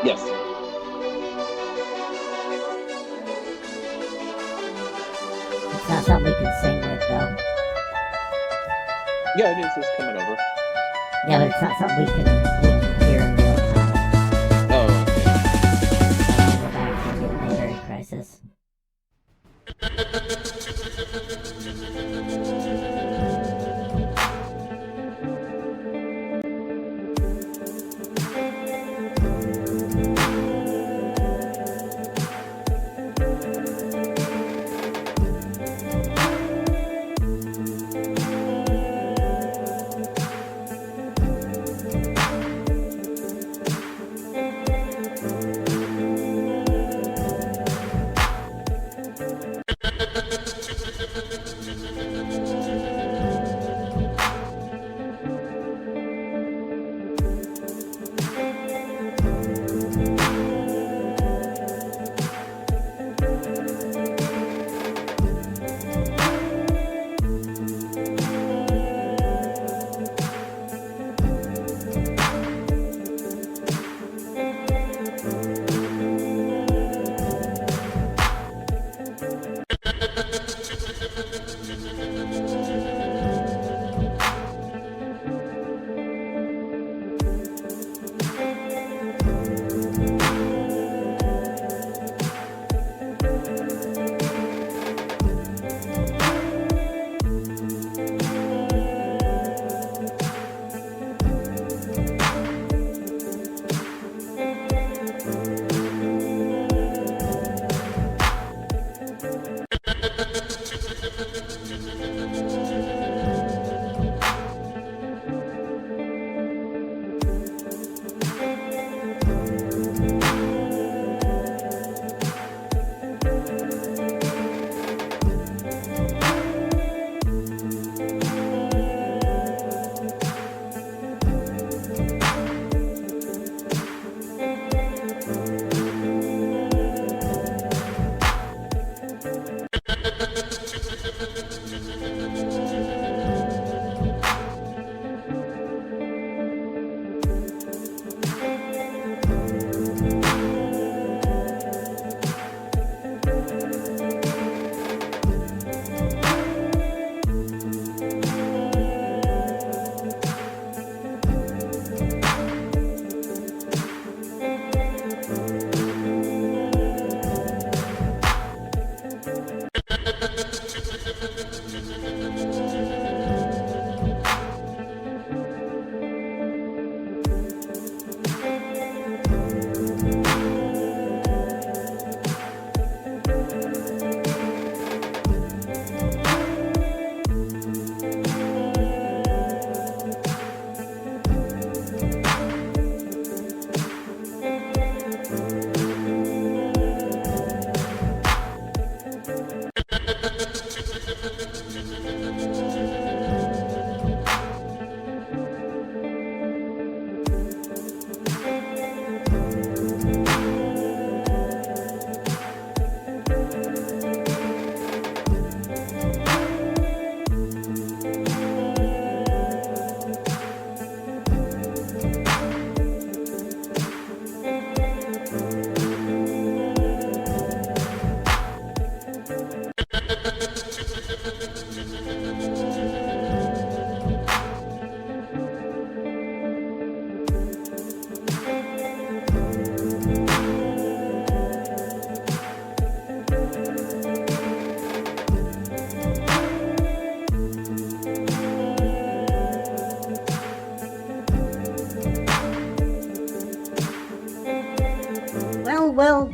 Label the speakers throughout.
Speaker 1: Yes.
Speaker 2: It's not something we can sing with, though.
Speaker 1: Yeah, it is. It's coming over.
Speaker 2: Yeah, but it's not something we can hear in real time.
Speaker 1: Oh, okay.
Speaker 2: Go back to the Military Crisis.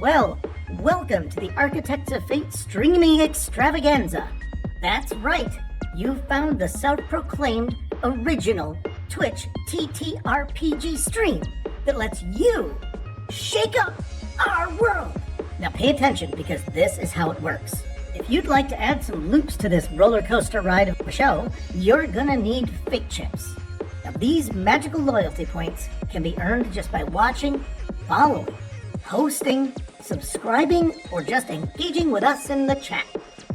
Speaker 2: Well, welcome to the Architects of Fate streaming extravaganza. That's right, you found the self-proclaimed original Twitch TTRPG stream that lets you shake up our world. Now pay attention, because this is how it works. If you'd like to add some loops to this roller coaster ride of a show, you're gonna need fate chips. Now these magical loyalty points can be earned just by watching, following, hosting, subscribing, or just engaging with us in the chat.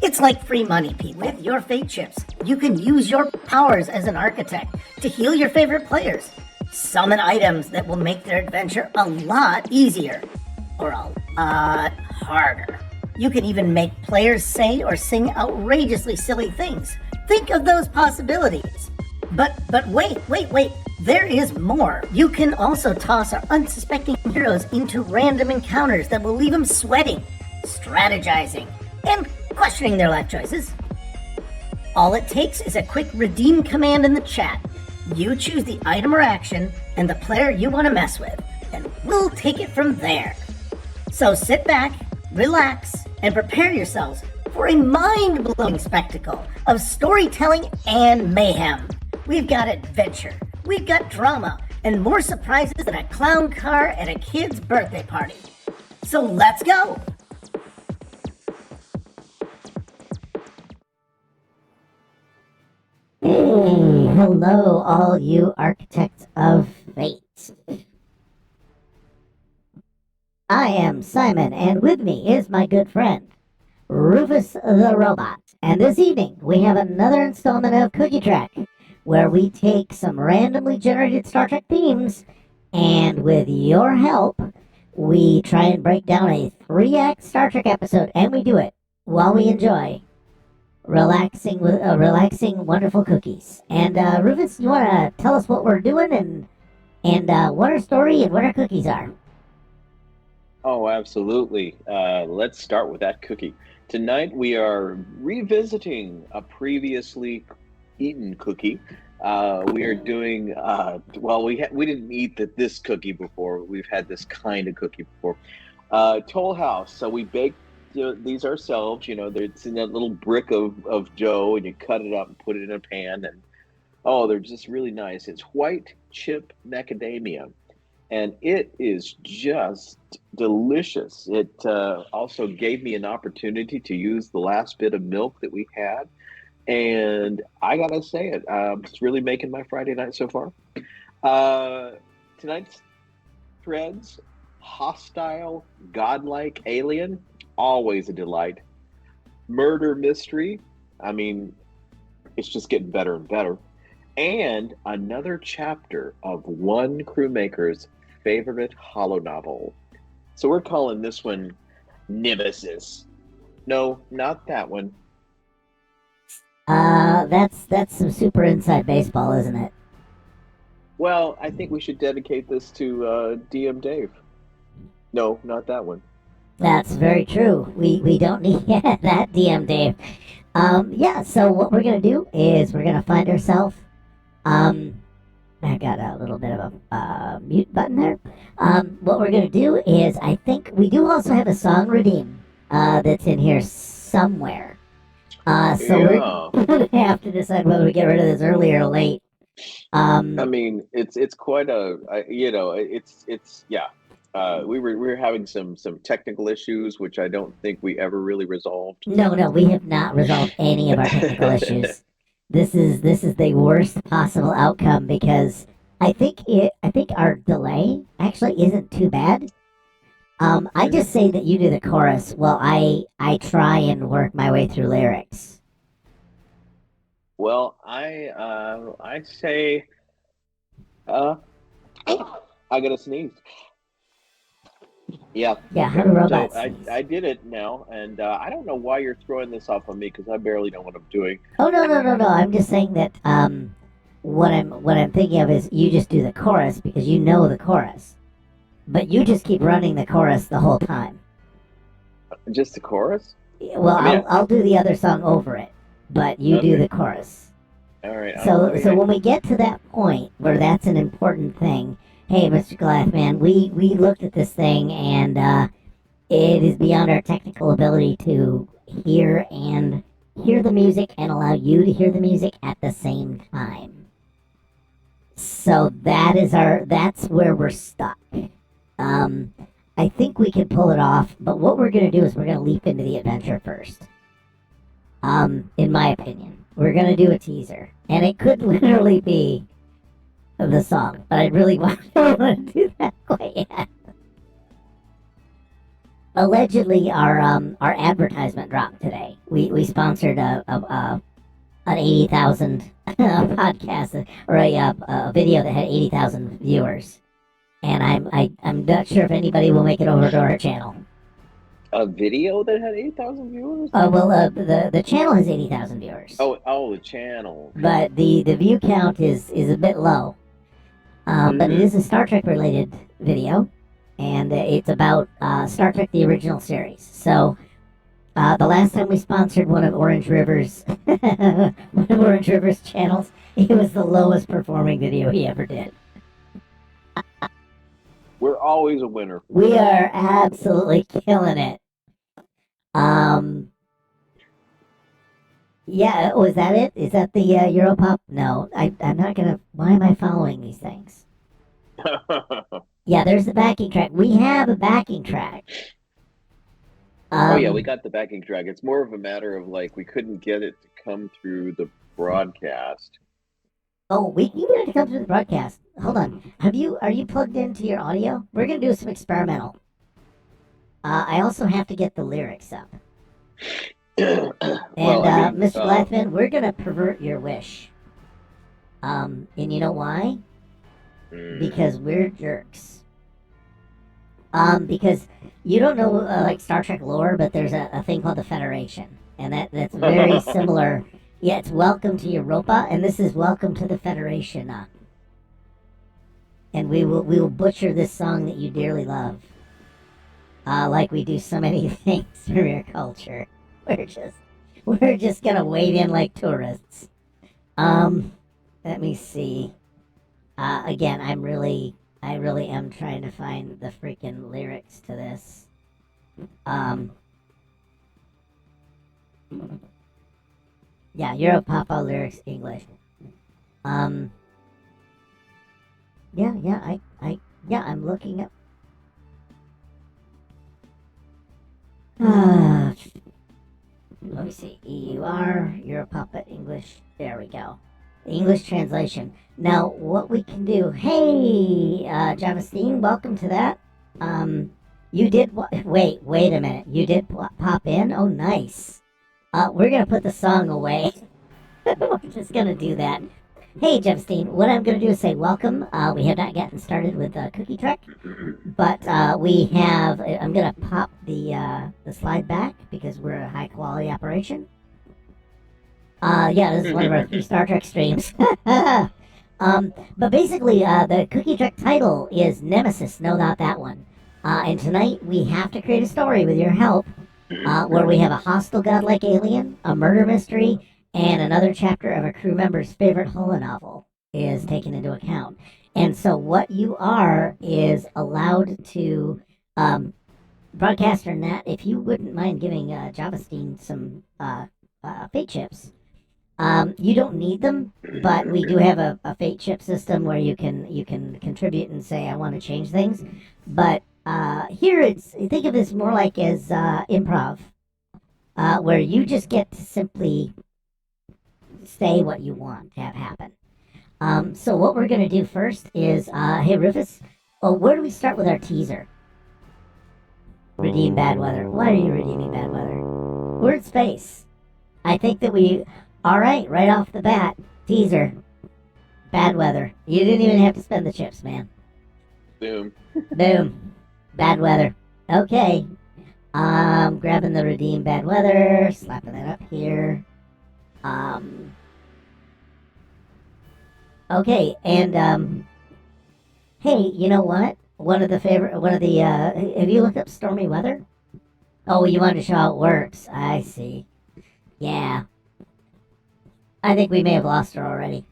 Speaker 2: It's like free money, people. With your fate chips, you can use your powers as an architect to heal your favorite players, summon items that will make their adventure a lot easier, or a lot harder. You can even make players say or sing outrageously silly things. Think of those possibilities. But wait, there is more. You can also toss our unsuspecting heroes into random encounters that will leave them sweating, strategizing, and questioning their life choices. All it takes is a quick redeem command in the chat. You choose the item or action and the player you want to mess with, and we'll take it from there. So sit back, relax, and prepare yourselves for a mind-blowing spectacle of storytelling and mayhem. We've got adventure, we've got drama, and more surprises than a clown car at a kid's birthday party. So let's go! Hey, hello all you architects of fate. I am Simon, and with me is my good friend, Rufus the Robot. And this evening, we have another installment of Cookie Track, where we take some randomly generated Star Trek themes, and with your help, we try and break down a 3-act Star Trek episode, and we do it while we enjoy relaxing, wonderful cookies. And Rufus, you want to tell us what we're doing, and what our story and what our cookies are?
Speaker 1: Oh, absolutely. Let's start with that cookie. Tonight we are revisiting a previously eaten cookie. We are doing we didn't eat this cookie before. We've had this kind of cookie before. Toll House. So we baked these ourselves. It's in that little brick of dough, and you cut it up and put it in a pan, and they're just really nice. It's white chip macadamia, and it is just delicious. It also gave me an opportunity to use the last bit of milk that we had. And I gotta say it's really making my Friday night so far. Tonight's threads, hostile, godlike alien, always a delight. Murder mystery, it's just getting better and better. And another chapter of one crewmaker's favorite holonovel. So we're calling this one Nemesis. No, not that one.
Speaker 2: That's some super inside baseball, isn't it?
Speaker 1: Well, I think we should dedicate this to DM Dave. No, not that one.
Speaker 2: That's very true. We don't need that DM Dave. So what we're gonna do is we're gonna find ourselves. I got a little bit of a mute button there. What we're gonna do is I think we do also have a song redeem that's in here somewhere. We're gonna have to decide whether we get rid of this early or late.
Speaker 1: It's quite we were having some technical issues, which I don't think we ever really resolved.
Speaker 2: No, we have not resolved any of our technical issues. This is the worst possible outcome because I think our delay actually isn't too bad. I just say that you do the chorus while I try and work my way through lyrics.
Speaker 1: Well, I say, I gotta sneeze. Yeah.
Speaker 2: Yeah, how do robots
Speaker 1: So I did it now, and I don't know why you're throwing this off on me because I barely know what I'm doing.
Speaker 2: Oh no! I'm just saying that what I'm thinking of is you just do the chorus because you know the chorus. But you just keep running the chorus the whole time.
Speaker 1: Just the chorus?
Speaker 2: Well, I'll do the other song over it, but you do the chorus.
Speaker 1: All right.
Speaker 2: So when we get to that point where that's an important thing, hey, Mr. Glassman, we looked at this thing and it is beyond our technical ability to hear the music and allow you to hear the music at the same time. So that's where we're stuck. I think we can pull it off, but what we're going to do is we're going to leap into the adventure first. In my opinion. We're going to do a teaser. And it could literally be the song, but I really don't want to do that quite yet. Allegedly, our advertisement dropped today. We sponsored a an 80,000 podcast or a video that had 80,000 viewers, and I'm not sure if anybody will make it over to our channel.
Speaker 1: A video that had 8,000 viewers?
Speaker 2: Well, the channel has 80,000 viewers.
Speaker 1: Oh, the channel.
Speaker 2: But the view count is a bit low. But it is a Star Trek related video, and it's about Star Trek the original series. So the last time we sponsored one of Orange River's channels, it was the lowest performing video he ever did.
Speaker 1: We're always a winner.
Speaker 2: We are absolutely killing it. Yeah, was that it? Is that the Europop? No, I'm not gonna. Why am I following these things? Yeah, there's the backing track. We have a backing track.
Speaker 1: Oh yeah, we got the backing track. It's more of a matter of like we couldn't get it to come through the broadcast.
Speaker 2: Oh, you get it to come through the broadcast. Hold on. Are you plugged into your audio? We're gonna do some experimental. I also have to get the lyrics up. And Mr. Blackman, we're gonna pervert your wish. And you know why? Because we're jerks. Because you don't know like Star Trek lore, but there's a thing called the Federation, and that's very similar. Yeah, it's Welcome to Europa, and this is Welcome to the Federation. And we will butcher this song that you dearly love, like we do so many things from your culture. We're just gonna wade in like tourists. Let me see. Again, I really am trying to find the freaking lyrics to this. Yeah, Europapa lyrics English. Yeah, I'm looking up. Let me see. EUR, Europapa English. There we go. The English translation. Now, what we can do. Hey, Javastine, welcome to that. You did wait a minute. You did pop in? Oh, nice. We're gonna put the song away. We're just gonna do that. Hey, Javastine, what I'm gonna do is say welcome. We have not gotten started with Cookie Trek, but we have. I'm gonna pop the slide back because we're a high quality operation. Yeah, this is one of our 3 Star Trek streams. But basically, the Cookie Trek title is Nemesis. No, not that one. And tonight we have to create a story with your help, where we have a hostile godlike alien, a murder mystery, and another chapter of a crew member's favorite holonovel is taken into account. And so what you are is allowed to, broadcaster Nat, if you wouldn't mind giving Javastine some fate chips. You don't need them, but we do have a fate chip system where you can contribute and say I want to change things. But here think of this more like as improv, where you just get to simply say what you want to have happen. So what we're gonna do first is hey Rufus, where do we start with our teaser? Redeem bad weather. Why are you redeeming bad weather? Word space. I think that we. Alright, right off the bat, teaser. Bad weather. You didn't even have to spend the chips, man.
Speaker 1: Boom.
Speaker 2: Boom. Bad weather. Okay. Grabbing the redeem bad weather, slapping that up here. Okay, and hey, you know what? Have you looked up stormy weather? Oh, you wanted to show how it works. I see. Yeah. I think we may have lost her already.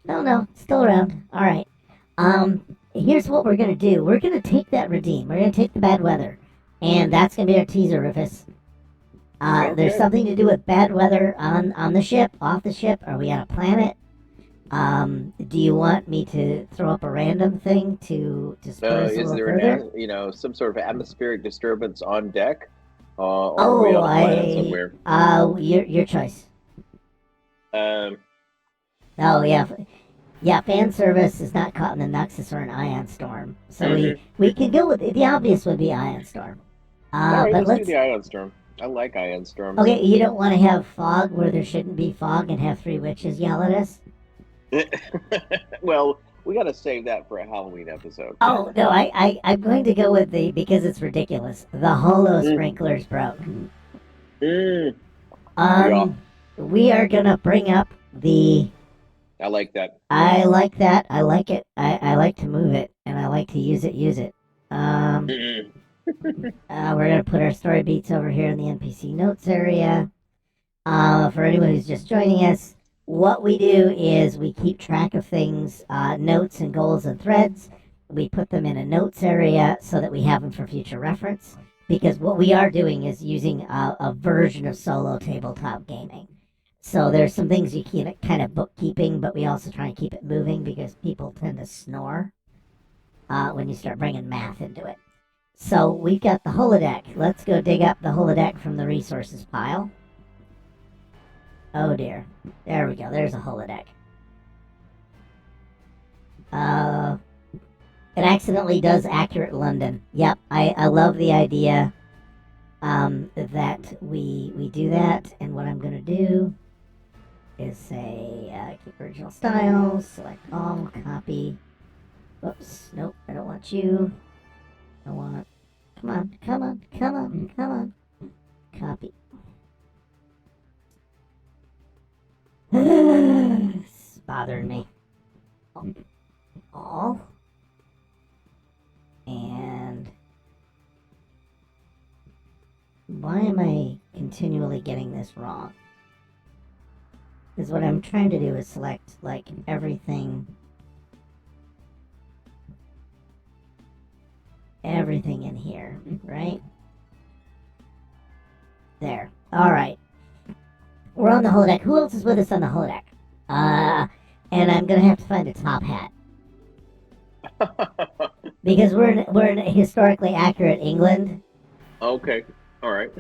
Speaker 2: No, still around. Alright. Here's what we're gonna do. We're gonna take that redeem. We're gonna take the bad weather. And that's gonna be our teaser, Rufus. There's something to do with bad weather on the ship, off the ship. Are we on a planet? Do you want me to throw up a random thing to spur us a little further?
Speaker 1: Some sort of atmospheric disturbance on deck? Or are we on a planet somewhere?
Speaker 2: Your choice.
Speaker 1: Oh,
Speaker 2: yeah, fan service is not caught in the Nexus or an ion storm. So we can go with the obvious would be ion storm.
Speaker 1: Alright, let's do the ion storm. I like ion storms.
Speaker 2: Okay, you don't want to have fog where there shouldn't be fog and have three witches yell at us?
Speaker 1: Well, we got to save that for a Halloween episode.
Speaker 2: Oh, no, I'm going to go with because it's ridiculous. The holo
Speaker 1: Mm,
Speaker 2: sprinklers broke.
Speaker 1: mm, yeah,
Speaker 2: Um, we are going to bring up the.
Speaker 1: I like that.
Speaker 2: I like that. I like it. I like to move it, and I like to use it.
Speaker 1: Mm,
Speaker 2: We're going to put our story beats over here in the NPC notes area. For anyone who's just joining us, what we do is we keep track of things, notes and goals and threads. We put them in a notes area so that we have them for future reference. Because what we are doing is using a version of solo tabletop gaming. So there's some things you keep kind of bookkeeping, but we also try and keep it moving because people tend to snore when you start bringing math into it. So we've got the holodeck. Let's go dig up the holodeck from the resources pile. Oh dear. There we go. There's a holodeck. It accidentally does accurate London. Yep, I love the idea that we do that. And what I'm going to do is say keep original styles, select all, copy. Whoops, nope, I don't want you. I want, come on. Copy. It's bothering me. All. And why am I continually getting this wrong? Because what I'm trying to do is select, like, everything in here, right? There. Alright. We're on the holodeck. Who else is with us on the holodeck? And I'm gonna have to find a top hat. Because we're in historically accurate England.
Speaker 1: Okay, all right.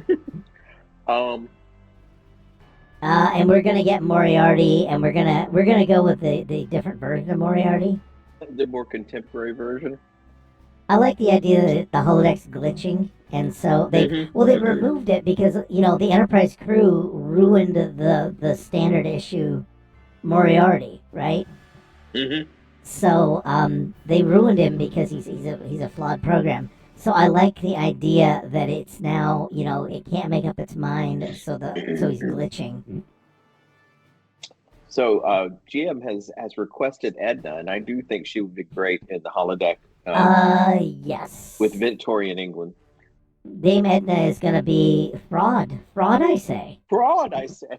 Speaker 2: And we're gonna get Moriarty, and we're gonna go with the different version of Moriarty.
Speaker 1: The more contemporary version.
Speaker 2: I like the idea that the holodeck's glitching, and so they removed it because the Enterprise crew ruined the standard issue Moriarty, right?
Speaker 1: Mm-hmm.
Speaker 2: So they ruined him because he's a flawed program. So I like the idea that it's now it can't make up its mind, so he's glitching.
Speaker 1: So GM has requested Edna, and I do think she would be great in the holodeck.
Speaker 2: Yes.
Speaker 1: With Victorian England.
Speaker 2: Dame Edna is gonna be fraud. Fraud, I say.
Speaker 1: Fraud, I say.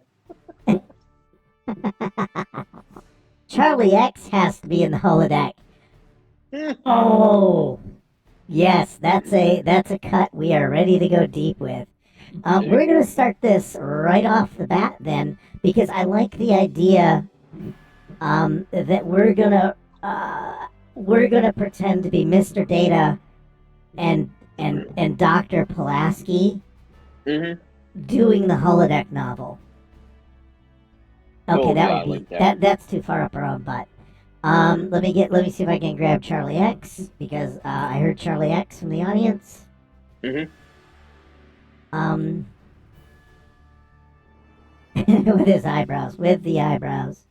Speaker 2: Charlie X has to be in the holodeck. Oh, yes, that's a cut we are ready to go deep with. We're gonna start this right off the bat then, because I like the idea that we're gonna pretend to be Mr. Data and Dr. Pulaski doing the holodeck novel. Okay, that would be that's too far up our own butt. Let me see if I can grab Charlie X, because I heard Charlie X from the audience. With his eyebrows, with the eyebrows.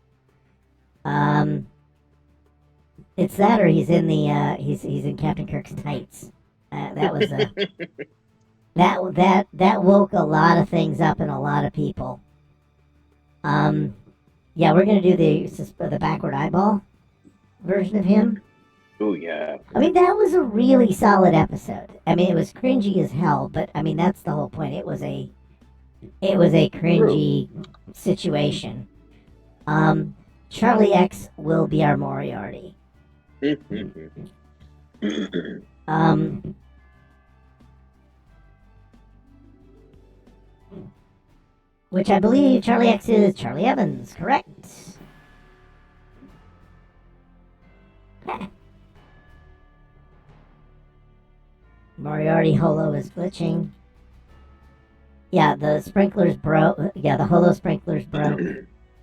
Speaker 2: It's that, or he's in the he's in Captain Kirk's tights. That was a that woke a lot of things up in a lot of people. Yeah, we're gonna do the backward eyeball version of him.
Speaker 1: Oh yeah.
Speaker 2: I mean, that was a really solid episode. I mean, it was cringy as hell, but I mean that's the whole point. It was a cringy situation. Charlie X will be our Moriarty. Which I believe Charlie X is Charlie Evans, correct? Moriarty holo is glitching. Yeah, the sprinklers broke. Yeah, the holo sprinklers broke.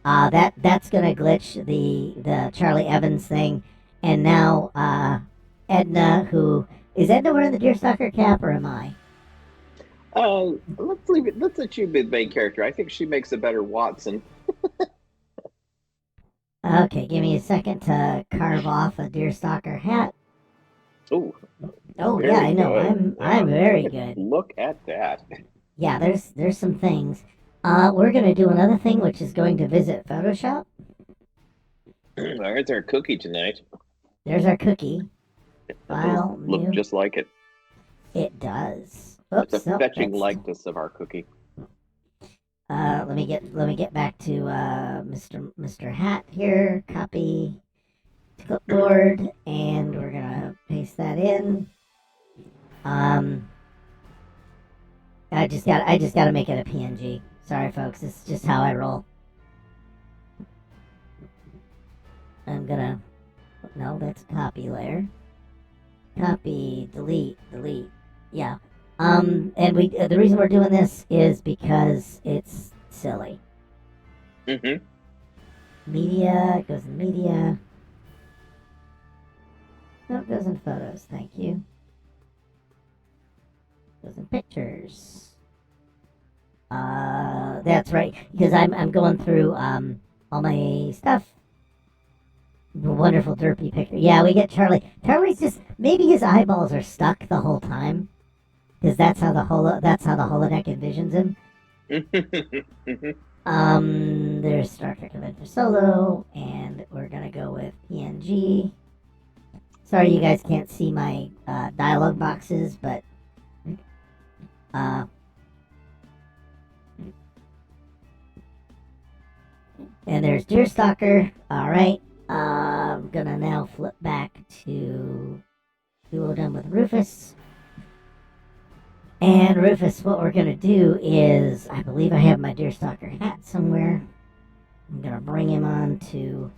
Speaker 2: That's gonna glitch the Charlie Evans thing, and now Edna, who is Edna wearing the deerstalker cap, or am I?
Speaker 1: Let's leave it. Let's let you be the main character. I think she makes a better Watson.
Speaker 2: Okay, give me a second to carve off a deerstalker hat.
Speaker 1: Oh,
Speaker 2: Oh yeah,
Speaker 1: very
Speaker 2: I know.
Speaker 1: good.
Speaker 2: I'm very
Speaker 1: Look at
Speaker 2: good.
Speaker 1: look at that.
Speaker 2: Yeah, there's some things. We're gonna do another thing, which is going to visit Photoshop.
Speaker 1: There's our cookie tonight.
Speaker 2: There's our cookie.
Speaker 1: That does
Speaker 2: File
Speaker 1: look
Speaker 2: new.
Speaker 1: just like it.
Speaker 2: It does.
Speaker 1: It's a
Speaker 2: Oops, nope.
Speaker 1: fetching likeness of our cookie.
Speaker 2: Let me get back to Mr. Hat here. Copy to clipboard, and we're gonna paste that in. Um, I just gotta make it a PNG. Sorry, folks. This is just how I roll. I'm gonna. No, that's a copy layer. Copy, delete. Yeah. And the reason we're doing this is because it's silly.
Speaker 1: Mm-hmm.
Speaker 2: Media goes in media. No, it goes in photos. Thank you. Goes in pictures. That's right. Because I'm going through all my stuff. The wonderful derpy picture. Yeah, we get Charlie. Charlie's just maybe his eyeballs are stuck the whole time because that's how the holodeck envisions him. There's Star Trek Adventure Solo, and we're gonna go with PNG. Sorry, you guys can't see my dialogue boxes, but uh, and there's Deerstalker. All right, I'm gonna now flip back to duo done with Rufus. And Rufus, what we're gonna do is, I believe I have my Deerstalker hat somewhere. I'm gonna bring him on to,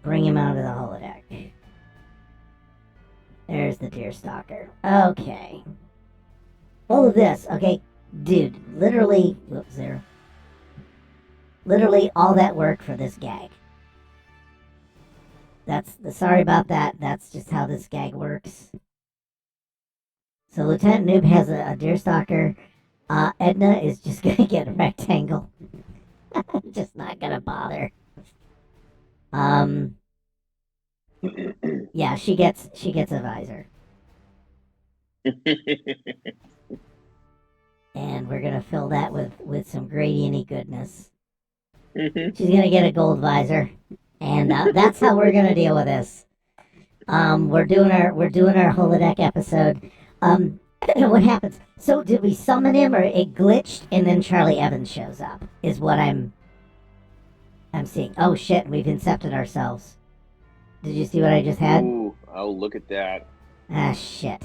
Speaker 2: bring him onto the holodeck. There's the Deerstalker. Okay. All of this, okay, dude, literally, whoops, there. Literally all that work for this gag. Sorry about that. That's just how this gag works. So Lieutenant Noob has a Deerstalker. Edna is just gonna get a rectangle. Just not gonna bother. Yeah, she gets a visor. And we're gonna fill that with some gradienty goodness. She's gonna get a gold visor. And that's how we're gonna deal with this. We're doing our holodeck episode. What happens? So did we summon him, or it glitched, and then Charlie Evans shows up? Is what I'm seeing. Oh shit! We've incepted ourselves. Did you see what I just had?
Speaker 1: Ooh, oh, look at that.
Speaker 2: Ah shit.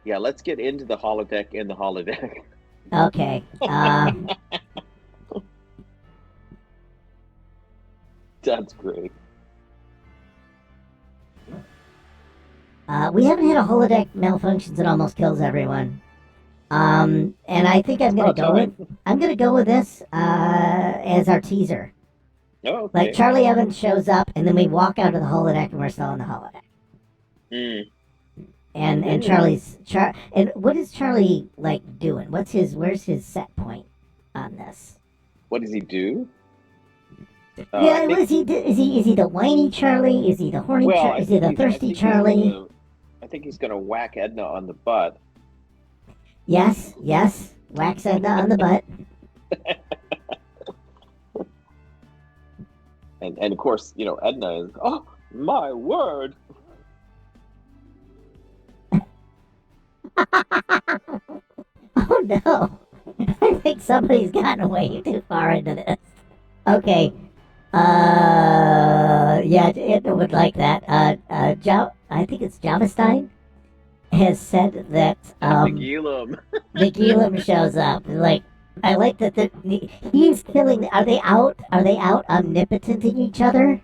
Speaker 1: Yeah, let's get into the holodeck in the holodeck.
Speaker 2: Okay.
Speaker 1: That's great.
Speaker 2: We haven't had a holodeck malfunctions and almost kills everyone. And I think I'm gonna go with this as our teaser.
Speaker 1: Oh, okay.
Speaker 2: Like Charlie Evans shows up, and then we walk out of the holodeck, and we're still in the holodeck. And Charlie's and what is Charlie like doing? Where's his set point on this?
Speaker 1: What does he do?
Speaker 2: Yeah, what is he do? Is he the whiny Charlie? Is he the horny Charlie? Is he the thirsty Charlie?
Speaker 1: I think he's gonna whack Edna on the butt.
Speaker 2: Yes, wax Edna on the butt.
Speaker 1: And of course, Edna is, oh my word.
Speaker 2: Oh no. I think somebody's gotten way too far into this. Okay. Yeah, it would like that. I think it's Javestein has said that, Nagilum shows up. Like, I like that he's killing, are they out omnipotenting each other?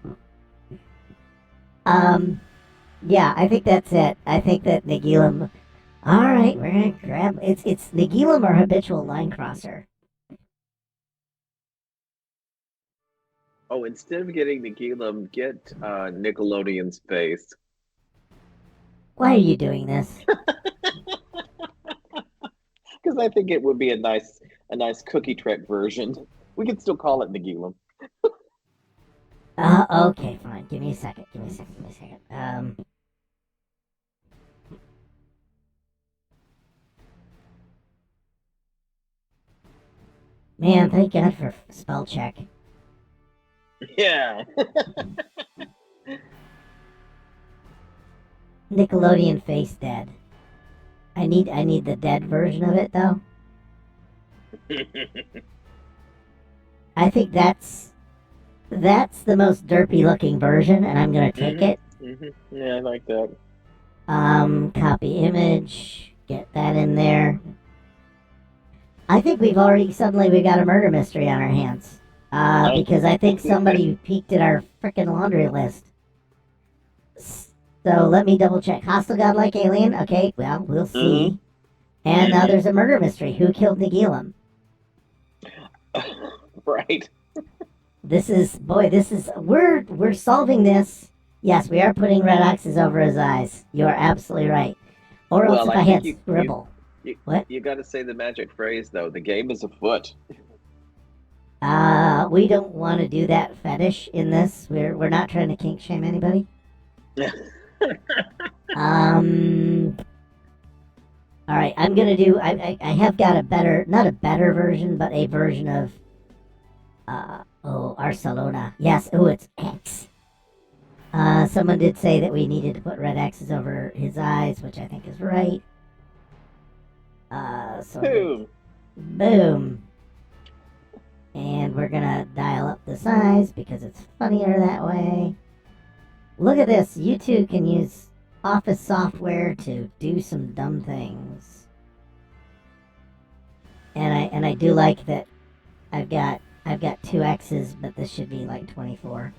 Speaker 2: Yeah, I think that's it. I think that Nagilum, alright, we're gonna grab, it's Nagilum or habitual line crosser.
Speaker 1: Oh, instead of getting Nagilum, get Nickelodeon's face.
Speaker 2: Why are you doing this?
Speaker 1: Because I think it would be a nice cookie trek version. We could still call it Nagilum.
Speaker 2: Okay, fine. Give me a second. Man, thank God for spell check.
Speaker 1: Yeah.
Speaker 2: Nickelodeon face dead. I need the dead version of it though. I think that's the most derpy looking version, and I'm gonna take it.
Speaker 1: Yeah, I like that.
Speaker 2: Copy image. Get that in there. I think we've got a murder mystery on our hands. Because I think somebody peeked at our frickin' laundry list. So let me double check. Hostile godlike alien. Okay, well, we'll see. And now there's a murder mystery. Who killed Nagilum?
Speaker 1: Right.
Speaker 2: We're solving this. Yes, we are putting red X's over his eyes. You are absolutely right. Or else if I had scribble. What?
Speaker 1: You got to say the magic phrase though. The game is afoot.
Speaker 2: We don't want to do that fetish in this. We're not trying to kink shame anybody. All right, I'm gonna do. I have got a better, not a better version, but a version of. Barcelona. Yes. Oh, it's X. Someone did say that we needed to put red X's over his eyes, which I think is right.
Speaker 1: Boom.
Speaker 2: Boom. And we're gonna dial up the size because it's funnier that way. Look at this. You two can use Office software to do some dumb things. And I do like that I've got 2 X's, but this should be like 24.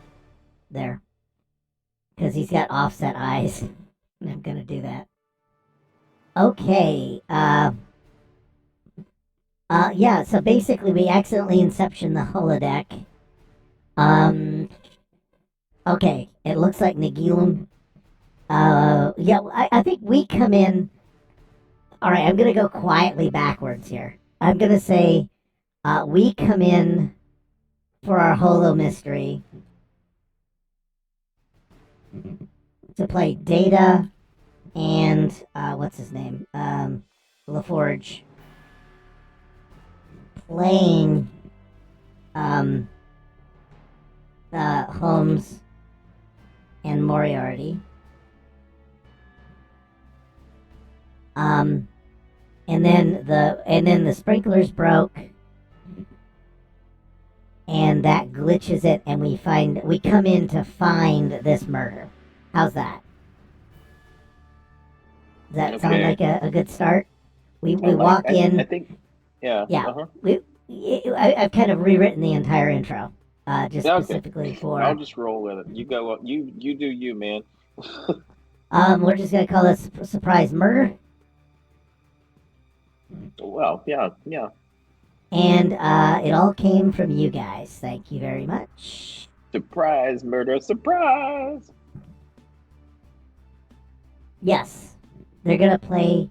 Speaker 2: There. Because he's got offset eyes. And I'm gonna do that. Okay, yeah, so basically we accidentally inception the holodeck. Okay, it looks like Nagilum. Yeah, I think we come in. Alright, I'm gonna go quietly backwards here. I'm gonna say, we come in for our holo mystery to play Data and, what's his name? LaForge. Playing, Holmes and Moriarty. And then the sprinklers broke, and that glitches it, and we come in to find this murder. How's that? Does that sound like a good start? We walk in.
Speaker 1: I think. Yeah.
Speaker 2: Yeah. I've kind of rewritten the entire intro, just specifically for.
Speaker 1: I'll just roll with it. You go. You do you, man.
Speaker 2: We're just gonna call this surprise murder.
Speaker 1: Well, yeah.
Speaker 2: And it all came from you guys. Thank you very much.
Speaker 1: Surprise murder, surprise.
Speaker 2: Yes, they're gonna play.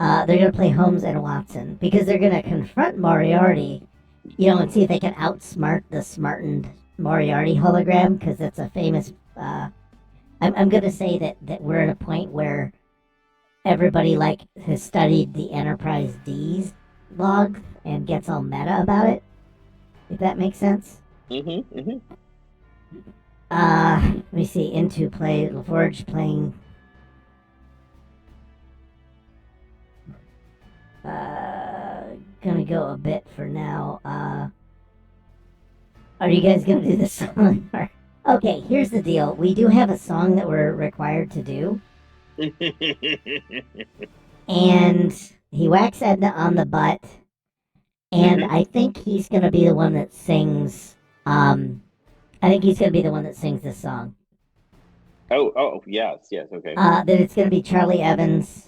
Speaker 2: Holmes and Watson because they're gonna confront Moriarty, and see if they can outsmart the smartened Moriarty hologram because it's a famous. I'm gonna say that we're at a point where everybody has studied the Enterprise D's log and gets all meta about it. If that makes sense. Let me see. Into play LaForge playing. Gonna go a bit for now. Are you guys gonna do this song? Okay, here's the deal. We do have a song that we're required to do. And he whacks Edna on the butt. And I think he's gonna be the one that sings. I think he's gonna be the one that sings this song.
Speaker 1: Oh, yes, okay.
Speaker 2: That it's gonna be Charlie Evans.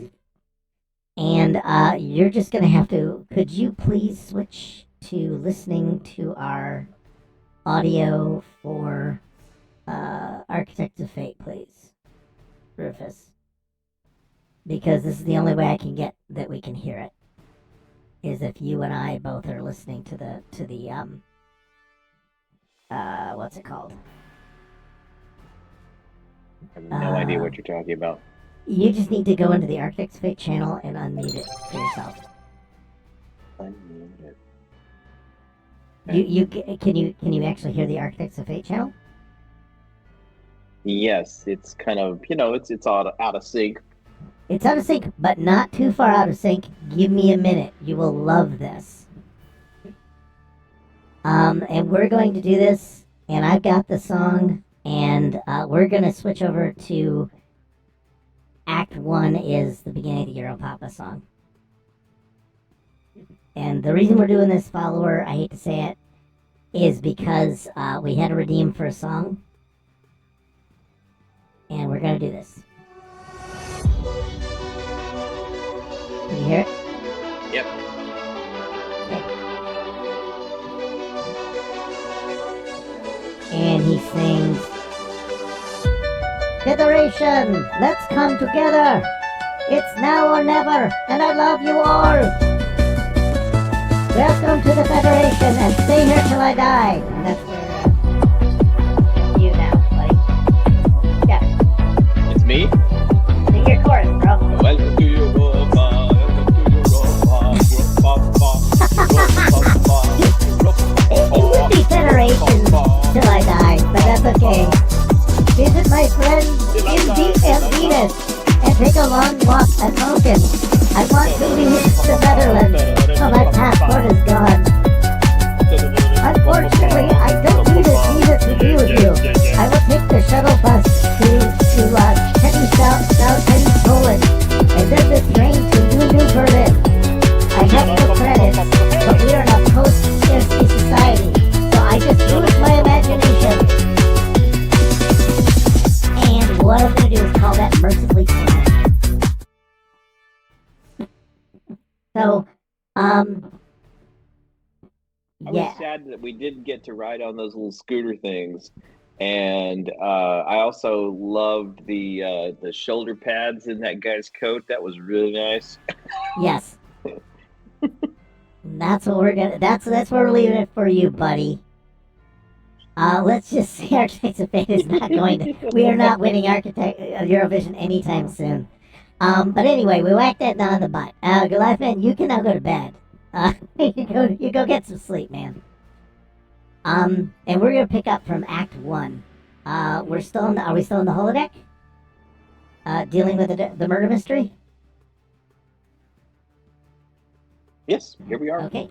Speaker 2: And you're just going to have to... Could you please switch to listening to our audio for Architect of Fate, please? Rufus. because this is the only way I can get that we can hear it, is if you and I both are listening to the what's it called?
Speaker 1: I have no idea what you're talking about.
Speaker 2: You just need to go into the Architect's Fate channel and unmute it for yourself.
Speaker 1: Unmute it.
Speaker 2: Can you actually hear the Architects of Fate channel?
Speaker 1: Yes, it's kind of, it's out of sync.
Speaker 2: It's out of sync, but not too far out of sync. Give me a minute. You will love this. And we're going to do this, and I've got the song, and we're going to switch over to Act 1 is the beginning of the Europapa song. And the reason we're doing this, follower, I hate to say it, is because we had to redeem for a song. And we're going to do this. Can you hear it?
Speaker 1: Yep.
Speaker 2: Okay. And he sings, Federation, let's come together. It's now or never, and I love you all. Welcome to the Federation, and stay here till I die. And that's where you now, buddy. Yeah.
Speaker 1: It's me?
Speaker 2: Sing your chorus, bro.
Speaker 1: Welcome to Europa, welcome to
Speaker 2: It would be Federation till I die, but that's okay. Visit my friends in Venus and take a long walk at Vulcan. I want to leave the Netherlands, so my passport is gone. Unfortunately, I don't need a visa to be with you. I will take the shuttle bus to Teddy South Teddy, Poland, and then the train to New Berlin. I have no credits, but we are in a post-scarcity society, so I just use my imagination. And what I'm going to do is call that mercifully climb. So,
Speaker 1: I
Speaker 2: yeah.
Speaker 1: was sad that we didn't get to ride on those little scooter things, and I also loved the shoulder pads in that guy's coat. That was really nice.
Speaker 2: Yes. That's what we're gonna. That's where we're leaving it for you, buddy. Let's just say Architects of Fate is not going to. We are not winning Eurovision anytime soon. But anyway, we whacked that down the butt. Goliath man, you can now go to bed. You go get some sleep, man. And we're gonna pick up from Act 1. Are we still in the holodeck? Dealing with the murder mystery?
Speaker 1: Yes, here we are.
Speaker 2: Okay.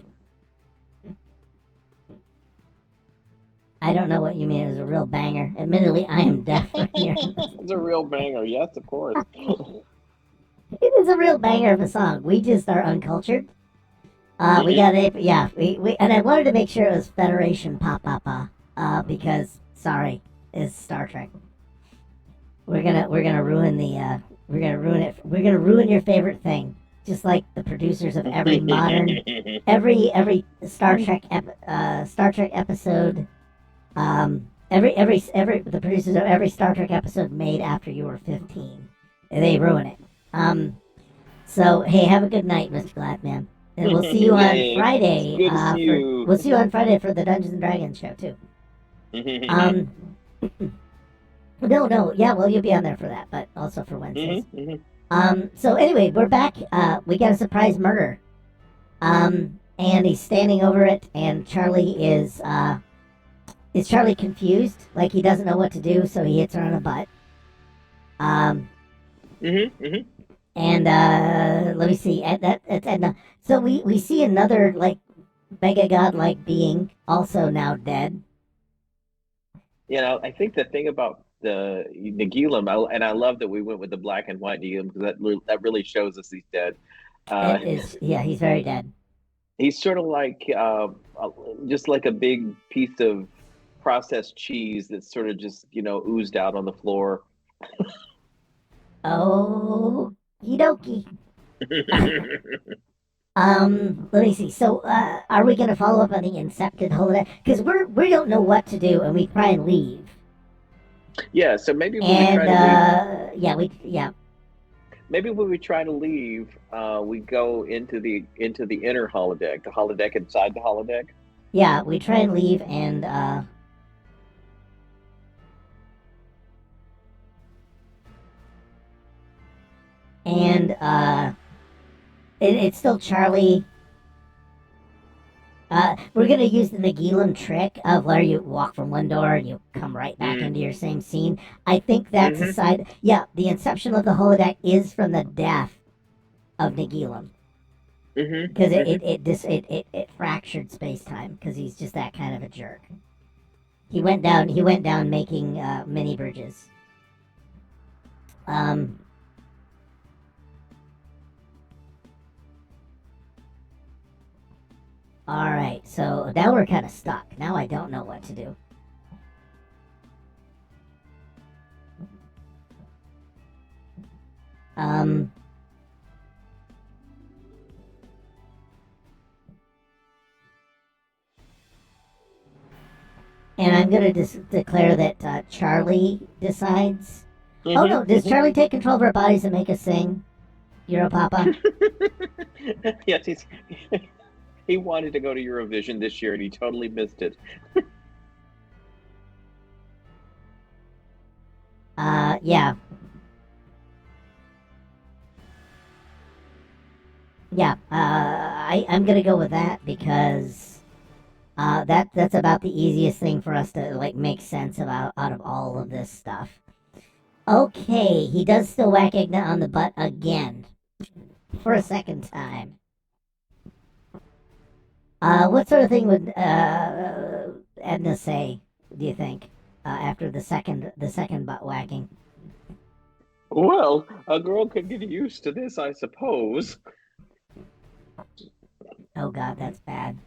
Speaker 2: I don't know what you mean. It was a real banger. Admittedly, I am deaf right here.
Speaker 1: It's a real banger. Yes, of course.
Speaker 2: It is a real banger of a song. We just are uncultured. We got we and I wanted to make sure it was Federation Papa, because sorry, it's Star Trek. We're gonna ruin we're gonna ruin your favorite thing, just like the producers of every modern, every Star Trek episode, the producers of every Star Trek episode made after you were 15, they ruin it. So hey, have a good night, Mr. Gladman. And we'll see you on Friday.
Speaker 1: Good to see you.
Speaker 2: We'll see you on Friday for the Dungeons and Dragons show too. No, yeah, well, you'll be on there for that, but also for Wednesdays. So anyway, we're back. We got a surprise murder. And he's standing over it, and Charlie is Charlie confused, like he doesn't know what to do, so he hits her on the butt. And let me see. So we see another like mega god-like being, also now dead.
Speaker 1: I think the thing about the Nagilum, and I love that we went with the black and white Nagilum, because that really shows us he's dead.
Speaker 2: He's very dead.
Speaker 1: He's sort of like just like a big piece of processed cheese that's sort of just oozed out on the floor.
Speaker 2: Okie dokie. Let me see. So, are we gonna follow up on the Incepted holodeck? Because we don't know what to do, and we try and leave.
Speaker 1: Yeah. So maybe we try to leave. maybe when we try to leave, we go into the inner holodeck, the holodeck inside the holodeck.
Speaker 2: Yeah, we try and leave, and it's still Charlie. We're gonna use the Nagilum trick of where you walk from one door and you come right back into your same scene. I think that's a side. Yeah, the inception of the holodeck is from the death of Nagilum because it fractured space time because he's just that kind of a jerk. He went down. He went down making mini bridges. Alright, so now we're kind of stuck. Now I don't know what to do. And I'm going to declare that Charlie decides. Oh no, does Charlie take control of our bodies and make us sing? Europapa?
Speaker 1: Yes, he wanted to go to Eurovision this year and he totally missed it.
Speaker 2: Yeah. Yeah, I'm gonna go with that because that's about the easiest thing for us to like make sense of out of all of this stuff. Okay, he does still whack Igna on the butt again for a second time. What sort of thing would Edna say? Do you think after the second butt whacking?
Speaker 1: Well, a girl could get used to this, I suppose.
Speaker 2: Oh God, that's bad.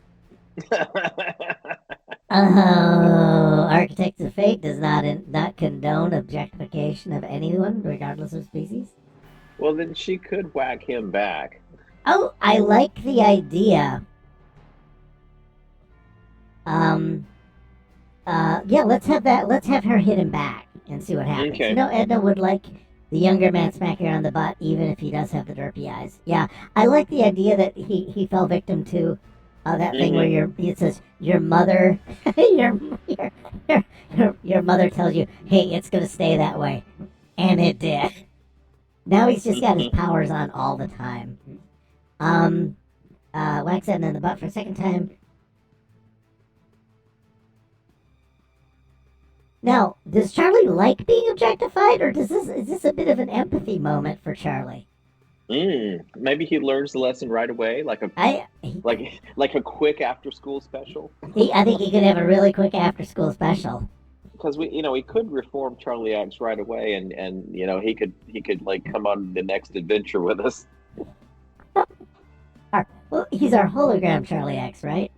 Speaker 2: Architects of Fate does not condone objectification of anyone, regardless of species.
Speaker 1: Well, then she could whack him back.
Speaker 2: Oh, I like the idea. Yeah, let's have that. Let's have her hit him back and see what happens.
Speaker 1: Okay.
Speaker 2: You know, Edna would like the younger man smack her on the butt, even if he does have the derpy eyes. Yeah, I like the idea that he fell victim to that thing where it says your mother, your mother tells you, hey, it's gonna stay that way, and it did. Now he's just got his powers on all the time. Whacks Edna in the butt for a second time. Now, does Charlie like being objectified, or is this a bit of an empathy moment for Charlie?
Speaker 1: Maybe he learns the lesson right away, like a quick after school special.
Speaker 2: I think he could have a really quick after school special.
Speaker 1: Because we could reform Charlie X right away, and he could like come on the next adventure with us.
Speaker 2: Well, he's our hologram Charlie X, right?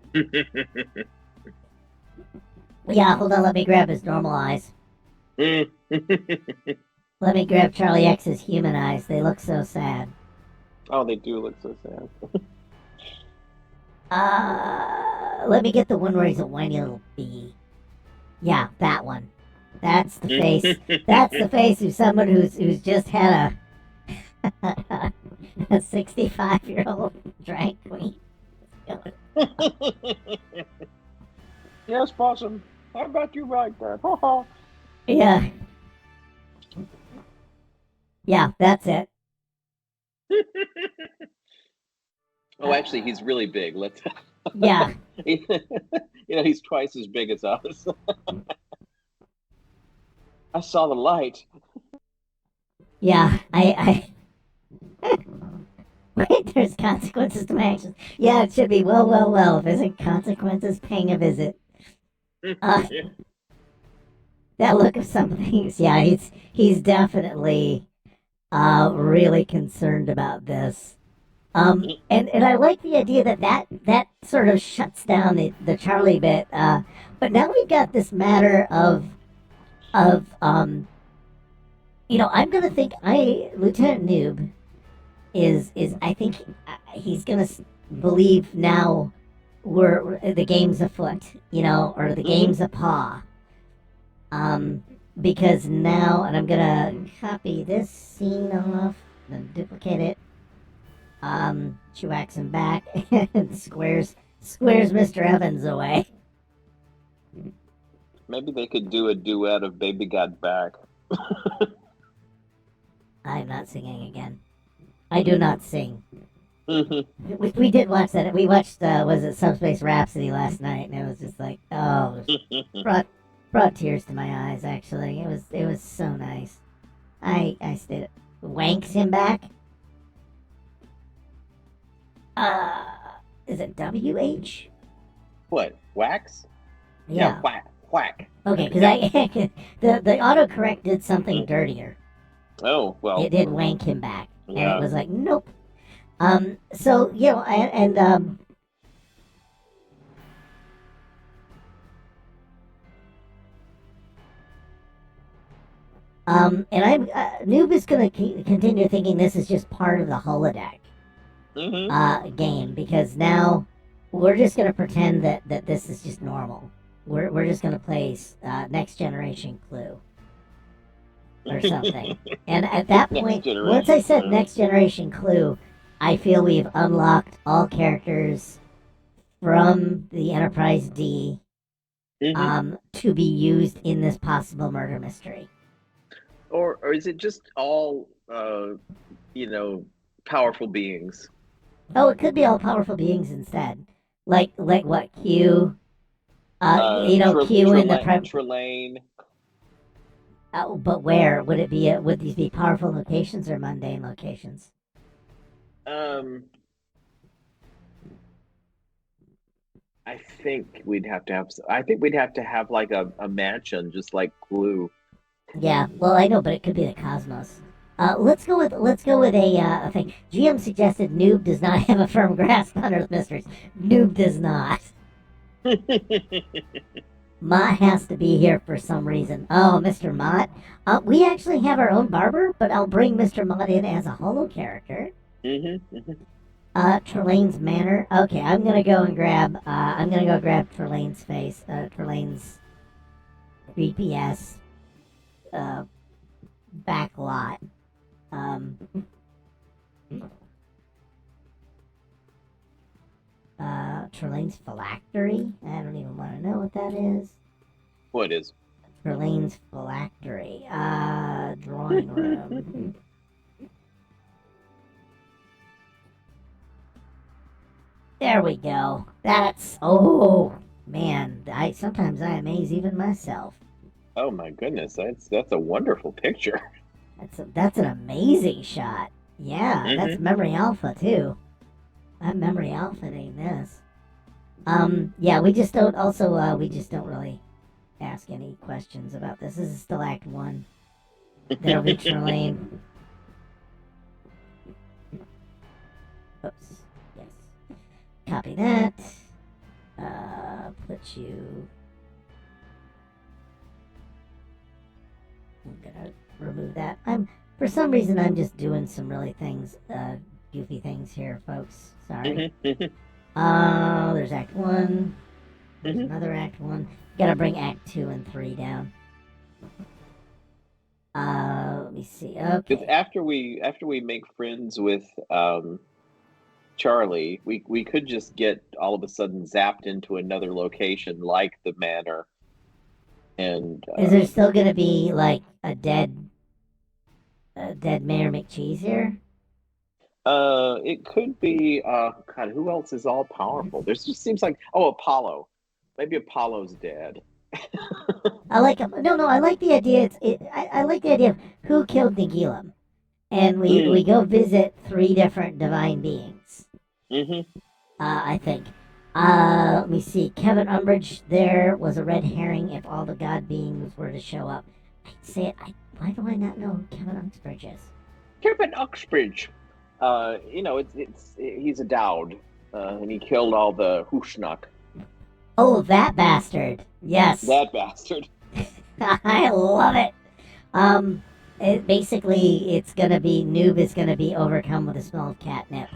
Speaker 2: Yeah, hold on, let me grab his normal eyes. Let me grab Charlie X's human eyes. They look so sad.
Speaker 1: Oh, they do look so sad.
Speaker 2: Let me get the one where he's a whiny little bee. Yeah, that one. That's the face. That's the face of someone who's just had a 65-year-old drag queen.
Speaker 1: Yes, Possum. I got you right there.
Speaker 2: Yeah. Yeah, that's it.
Speaker 1: Oh, actually, he's really big. Let's.
Speaker 2: Yeah.
Speaker 1: He's twice as big as us. I saw the light.
Speaker 2: Yeah, I Wait, there's consequences to my actions. Yeah, it should be well. Visit consequences, paying a visit. That look of some things. Yeah, he's definitely really concerned about this. And I like the idea that sort of shuts down the Charlie bit. But now we've got this matter of I'm gonna think Lieutenant Noob is I think he's gonna believe now the game's afoot, or the game's a paw. Because now, and I'm gonna copy this scene off. then duplicate it. She whacks him back and squares Mr. Evans away.
Speaker 1: Maybe they could do a duet of Baby Got Back.
Speaker 2: I'm not singing again. I do not sing. We did watch that. We watched, was it Subspace Rhapsody last night, and it was just like, oh, brought tears to my eyes, actually. It was so nice. I stayed. Wanks him back? Is it WH?
Speaker 1: What? Wax?
Speaker 2: Yeah.
Speaker 1: No, whack.
Speaker 2: Okay, because the autocorrect did something dirtier.
Speaker 1: Oh, well.
Speaker 2: It did wank him back. And
Speaker 1: Yeah.
Speaker 2: it was like, nope. So, you know, and I'm Noob is gonna continue thinking this is just part of the holodeck game, because now we're just gonna pretend that this is just normal. We're just gonna play Next Generation Clue or something. And at that point, once I said Next Generation Clue, I feel we've unlocked all characters from the Enterprise D to be used in this possible murder mystery.
Speaker 1: Or is it just all, powerful beings?
Speaker 2: Oh, it could be all powerful beings instead. Like what, Q? Q in the
Speaker 1: Trelane.
Speaker 2: Oh, but where would it be? Would these be powerful locations or mundane locations?
Speaker 1: I think we'd have to have like a mansion, just like Clue.
Speaker 2: Yeah, well, I know, but it could be the cosmos. Let's go with a thing. GM suggested Noob does not have a firm grasp on Earth mysteries. Noob does not. Mott has to be here for some reason. Oh, Mr. Mott. We actually have our own barber, but I'll bring Mr. Mott in as a holo character. Trelane's Manor. Okay, I'm gonna go grab Trelane's face. Trelane's creepy ass back lot. Trelane's phylactery. I don't even want to know what that is.
Speaker 1: What is?
Speaker 2: Trelane's phylactery. Drawing room. There we go. That's, oh man, sometimes I amaze even myself.
Speaker 1: Oh my goodness, that's a wonderful picture.
Speaker 2: That's an amazing shot. Yeah, that's Memory Alpha too. I'm Memory Alpha-ing this. Yeah, we just don't really ask any questions about this. This is still Act 1. There'll be Trelane. Oops. Yes. Copy that. Put you... I'm gonna remove that. For some reason, I'm just doing some really goofy things here, folks. Sorry. There's Act 1. There's another Act 1. Gotta bring Act 2 and 3 down. Let me see. Okay.
Speaker 1: After we make friends with Charlie, we could just get all of a sudden zapped into another location like the manor. And
Speaker 2: is there still gonna be like a dead Mayor McCheese here?
Speaker 1: It could be. God, who else is all powerful? There just seems like Apollo. Maybe Apollo's dead.
Speaker 2: I like him. No, I like the idea. I like the idea of who killed Nagilum, and we go visit 3 different divine beings. I think. Let me see. Kevin Umbridge there was a red herring if all the god beings were to show up. I'd say it. Why do I not know who Kevin Uxbridge is?
Speaker 1: Kevin Uxbridge. He's a Dowd, and he killed all the Hushnak.
Speaker 2: Oh, that bastard. Yes.
Speaker 1: That bastard.
Speaker 2: I love it. Noob is gonna be overcome with the smell of catnip.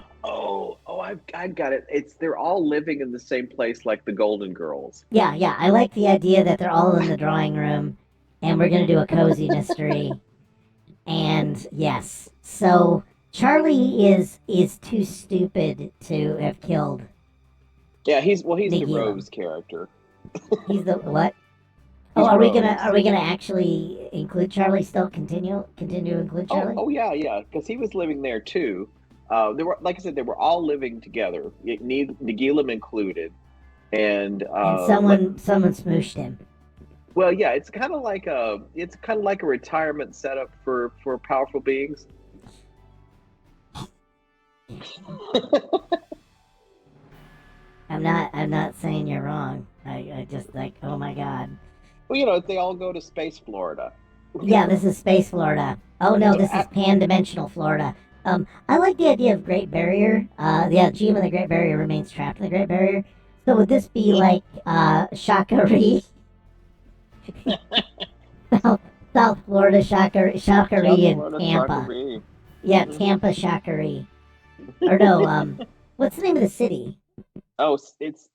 Speaker 1: I've got it. They're all living in the same place like the Golden Girls.
Speaker 2: Yeah. I like the idea that they're all in the drawing room, and we're gonna do a cozy mystery. And yes, so Charlie is too stupid to have killed
Speaker 1: Yeah, he's the
Speaker 2: Nagila.
Speaker 1: Rose character.
Speaker 2: He's the what? Oh,
Speaker 1: He's
Speaker 2: are we
Speaker 1: Rose.
Speaker 2: gonna actually include Charlie? Still continue to include Charlie?
Speaker 1: Oh yeah, yeah, because he was living there too. They were, like I said, they were all living together, Nagilum included, and
Speaker 2: And
Speaker 1: like,
Speaker 2: someone smooshed him.
Speaker 1: well, yeah, it's kind of like a retirement setup for powerful beings.
Speaker 2: I'm not saying you're wrong. I just like, oh my god.
Speaker 1: Well, they all go to space Florida.
Speaker 2: Yeah, this is space Florida. Oh no,
Speaker 1: So
Speaker 2: this is pan-dimensional Florida. I like the idea of Great Barrier. The achievement of the Great Barrier remains trapped in the Great Barrier. So would this be like Shakari? South, South Florida Shakari
Speaker 1: South
Speaker 2: and
Speaker 1: Florida
Speaker 2: Tampa.
Speaker 1: Shakari.
Speaker 2: Yeah, Tampa Shakari. Or no, what's the name of the city?
Speaker 1: Oh, it's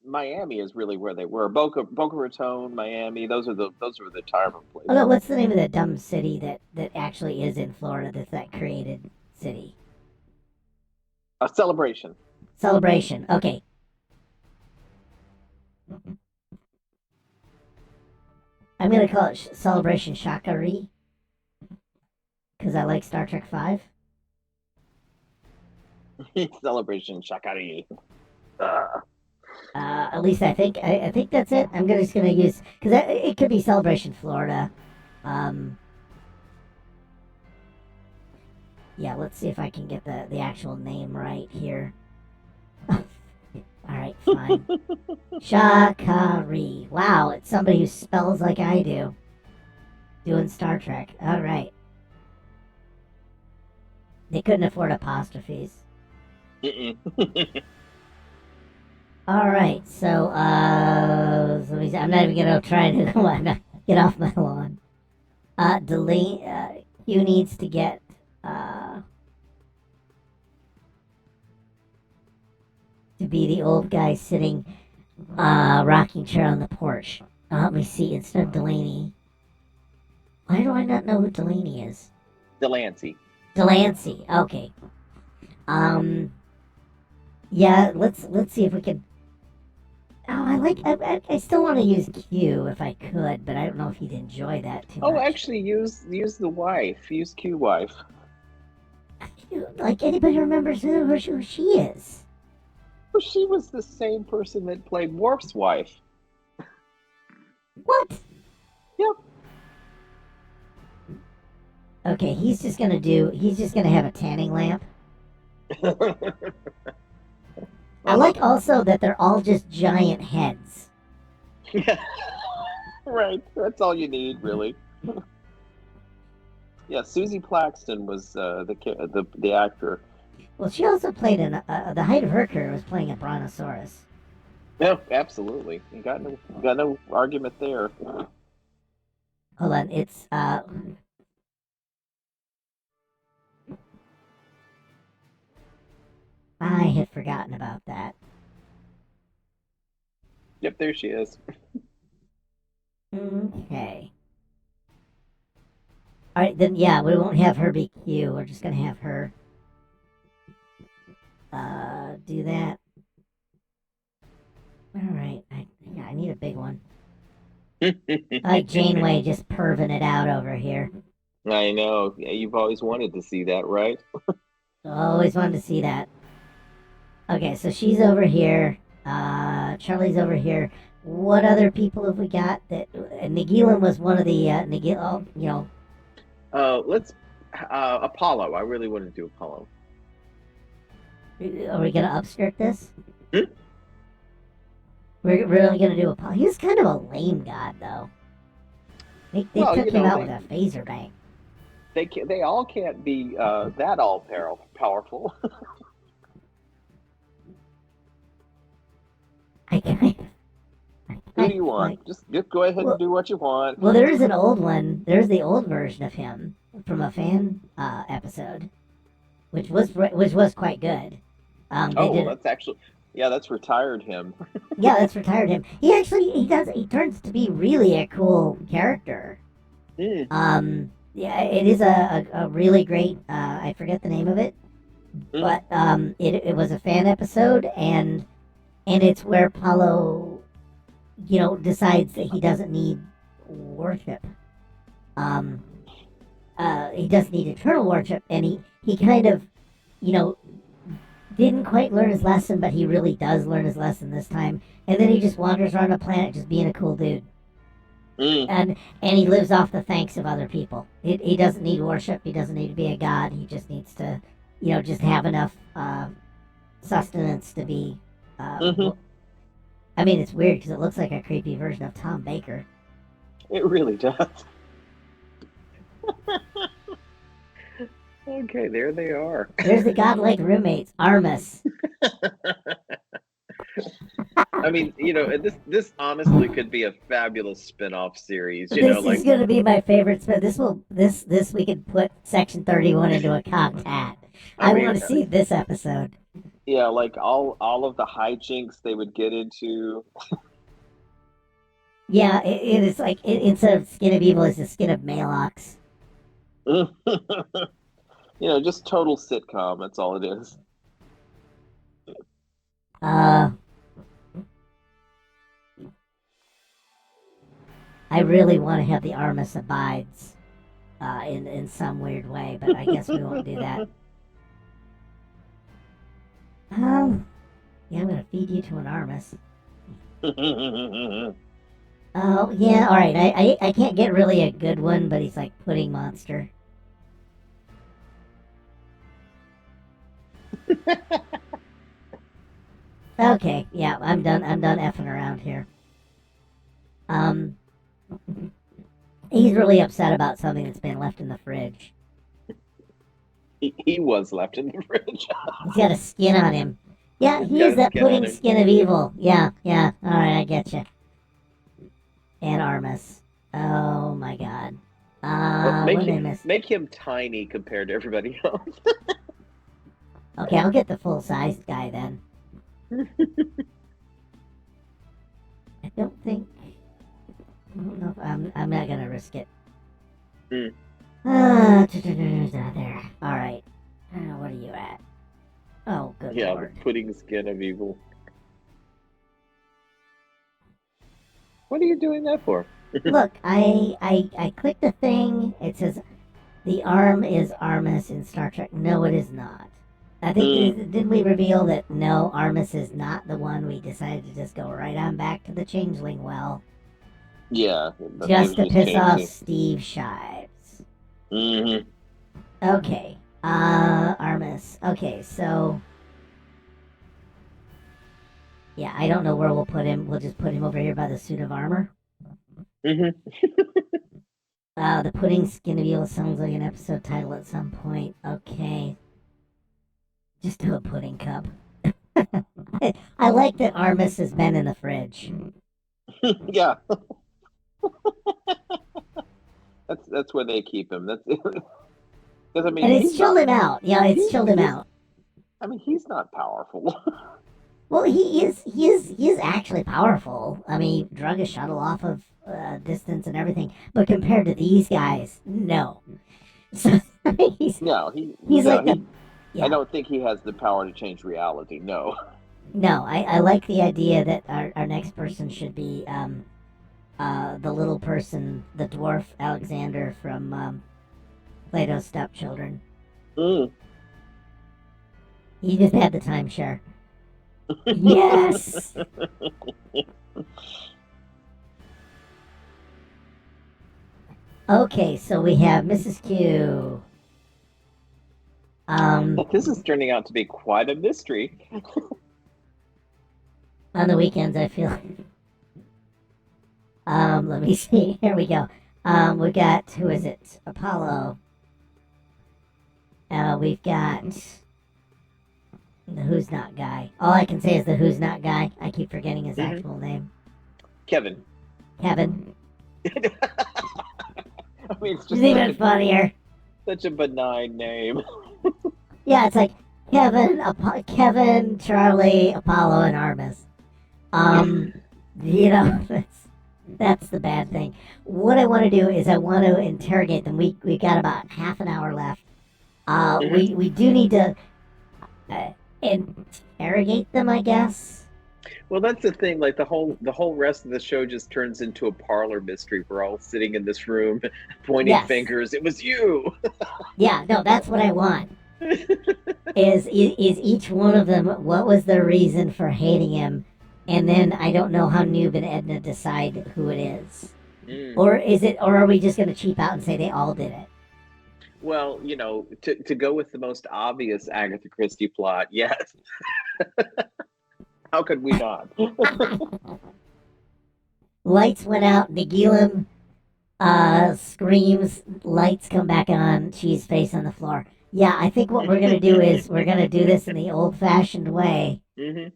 Speaker 1: Miami is really where they were. Boca Raton, Miami. Those are the retirement
Speaker 2: Oh no,
Speaker 1: places.
Speaker 2: what's the name of the dumb city that actually is in Florida? That's that created city.
Speaker 1: A celebration.
Speaker 2: Celebration. Okay. I'm gonna call it Celebration Shakari because I like Star Trek Five.
Speaker 1: Celebration Shakari.
Speaker 2: At least I think that's it. Just gonna use because it could be Celebration Florida. Yeah, let's see if I can get the actual name right here. All right, fine. Shakari. Wow, it's somebody who spells like I do. Doing Star Trek. All right. They couldn't afford apostrophes. All right, so I'm not even gonna try to get off my lawn. Hugh needs to get to be the old guy sitting rocking chair on the porch. Let me see. Instead of Delaney, why do I not know who Delaney is?
Speaker 1: Delancey.
Speaker 2: Delancey. Okay. Yeah. Let's see if we can. Oh, I still want to use Q if I could, but I don't know if he'd enjoy that too much.
Speaker 1: Oh, actually, use the wife. Use Q wife.
Speaker 2: Like anybody remembers who she is?
Speaker 1: Well, she was the same person that played Worf's wife.
Speaker 2: What?
Speaker 1: Yep.
Speaker 2: Okay, he's just gonna have a tanning lamp. I like also that they're all just giant heads.
Speaker 1: Yeah. Right. That's all you need, really. Yeah, Susie Plaxton was the actor.
Speaker 2: Well, she also played in the height of her career was playing a brontosaurus.
Speaker 1: No, absolutely. You got no argument there.
Speaker 2: Hold on, it's I had forgotten about that.
Speaker 1: Yep, there she is.
Speaker 2: Okay. All right, then yeah, we won't have her be Q. We're just gonna have her do that. All right, I need a big one. Like Janeway just perving it out over here.
Speaker 1: I know. Yeah, you've always wanted to see that, right?
Speaker 2: Always wanted to see that. Okay, so she's over here. Charlie's over here. What other people have we got? That Nagilum was one of the Nagil.
Speaker 1: Let's Apollo. I really want to do Apollo.
Speaker 2: Are we gonna upskirt this?
Speaker 1: Hmm?
Speaker 2: We're really gonna do Apollo. He's kind of a lame god, though. They took him out with a phaser bang.
Speaker 1: They all can't be that all powerful.
Speaker 2: Who
Speaker 1: do you want? Just go ahead and do what you want.
Speaker 2: Well, there is an old one. There's the old version of him from a fan episode, which was quite good.
Speaker 1: That's retired him.
Speaker 2: Yeah, that's retired him. He turns to be really a cool character.
Speaker 1: Mm.
Speaker 2: Yeah, it is a really great. I forget the name of it, but it was a fan episode, and it's where Paulo, decides that he doesn't need worship. Um, he doesn't need eternal worship, and he kind of, you know, didn't quite learn his lesson, but he really does learn his lesson this time. And then he just wanders around the planet, just being a cool dude. And he lives off the thanks of other people. He doesn't need worship. He doesn't need to be a god. He just needs to, just have enough sustenance to be. I mean, it's weird because it looks like a creepy version of Tom Baker.
Speaker 1: It really does. Okay, there they are.
Speaker 2: There's the godlike roommates, Armus.
Speaker 1: I mean, this honestly could be a fabulous spin-off series.
Speaker 2: This is going to be my favorite spin. This we could put Section 31 into a cocked hat. I want to see this episode.
Speaker 1: Yeah, like all of the hijinks they would get into.
Speaker 2: Yeah, it is like instead of Skin of Evil, it's the Skin of Malox.
Speaker 1: Just total sitcom. That's all it is.
Speaker 2: I really want to have the Armus abides in some weird way, but I guess we won't do that. Yeah, I'm gonna feed you to an Armus. Oh, yeah, alright, I can't get really a good one, but he's like pudding monster. Okay, yeah, I'm done effing around here. He's really upset about something that's been left in the fridge.
Speaker 1: He was left in the fridge.
Speaker 2: He's got a skin on him. Yeah, he is that pudding skin of evil. Yeah, alright, I get you. And Armus. Oh my god.
Speaker 1: Make him tiny compared to everybody else.
Speaker 2: Okay, I'll get the full-sized guy then. I don't know if I'm not gonna risk it. There. Alright. What are you at? Oh, good lord.
Speaker 1: The pudding skin of evil. What are you doing that for?
Speaker 2: Look, I clicked a thing. It says the arm is Armus in Star Trek. No, it is not. I think didn't we reveal that no, Armus is not the one? We decided to just go right on back to the Changeling well.
Speaker 1: Yeah.
Speaker 2: Just to piss off Steve Shives. Okay. Armus. Okay, so yeah, I don't know where we'll put him. We'll just put him over here by the suit of armor. The pudding skin of evil sounds like an episode title at some point. Okay. Just do a pudding cup. I like that Armus has been in the fridge.
Speaker 1: Yeah. That's where they keep him. That's because
Speaker 2: and it's chilled him out. Yeah, it's chilled him out.
Speaker 1: I mean, he's not powerful.
Speaker 2: Well, he is actually powerful. I mean, he drug a shuttle off of distance and everything. But compared to these guys, no. So he's like yeah.
Speaker 1: I don't think he has the power to change reality. No.
Speaker 2: No, I like the idea that our next person should be the little person, the dwarf Alexander from Plato's Stepchildren. He just had the timeshare. Yes. Okay, so we have Mrs. Q.
Speaker 1: This is turning out to be quite a mystery.
Speaker 2: On the weekends, I feel. Let me see. Here we go. We got, who is it? Apollo. We've got the Who's Not guy. All I can say is the Who's Not guy. I keep forgetting his actual name.
Speaker 1: Kevin.
Speaker 2: I
Speaker 1: mean, it's just
Speaker 2: even funnier.
Speaker 1: Such a benign name.
Speaker 2: Yeah, it's like Kevin, Charlie, Apollo, and Armus. That's the bad thing. What I want to do is I want to interrogate them. We got about half an hour left.
Speaker 1: Hmm.
Speaker 2: We do need to interrogate them, I guess.
Speaker 1: Well, that's the thing. Like the whole rest of the show just turns into a parlor mystery. We're all sitting in this room, pointing
Speaker 2: Yes.
Speaker 1: fingers. It was you.
Speaker 2: Yeah. No, that's what I want. Is each one of them? What was their reason for hating him? And then I don't know how Noob and Edna decide who it is.
Speaker 1: Mm.
Speaker 2: Or is it? Or are we just going to cheap out and say they all did it?
Speaker 1: Well, to go with the most obvious Agatha Christie plot, yes. How could we not?
Speaker 2: Lights went out. Nagilum screams. Lights come back on. Cheese face on the floor. Yeah, I think what we're gonna do is we're gonna do this in the old-fashioned way,
Speaker 1: Hmm.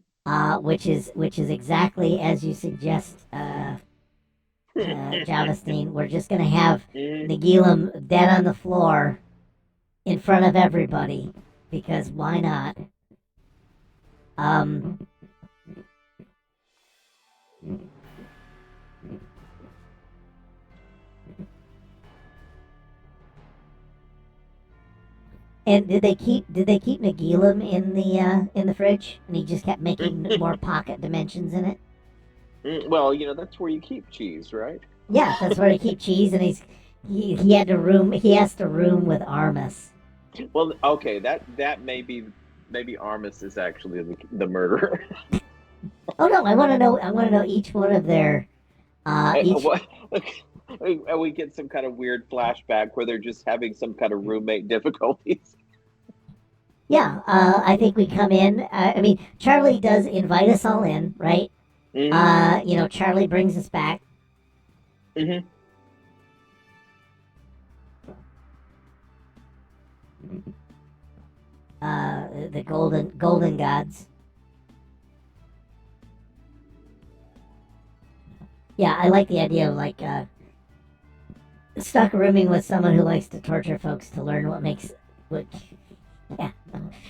Speaker 2: which is exactly as you suggest, Javastine. We're just gonna have
Speaker 1: Hmm.
Speaker 2: Nagilum dead on the floor in front of everybody because why not? Um, and did they keep Nagilum in the fridge, and he just kept making more pocket dimensions in it?
Speaker 1: Well, that's where you keep cheese, right?
Speaker 2: Yeah, that's where they keep cheese, and he had to room he has to room with Armus.
Speaker 1: Well, okay, that maybe Armus is actually the murderer.
Speaker 2: Oh no, I want to know each one of their each
Speaker 1: What? And we get some kind of weird flashback where they're just having some kind of roommate difficulties.
Speaker 2: yeah. I think we come in. I mean, Charlie does invite us all in, right?
Speaker 1: Hmm.
Speaker 2: Charlie brings us back.
Speaker 1: Hmm.
Speaker 2: The golden gods. Yeah, I like the idea of like stuck rooming with someone who likes to torture folks to learn what. Yeah,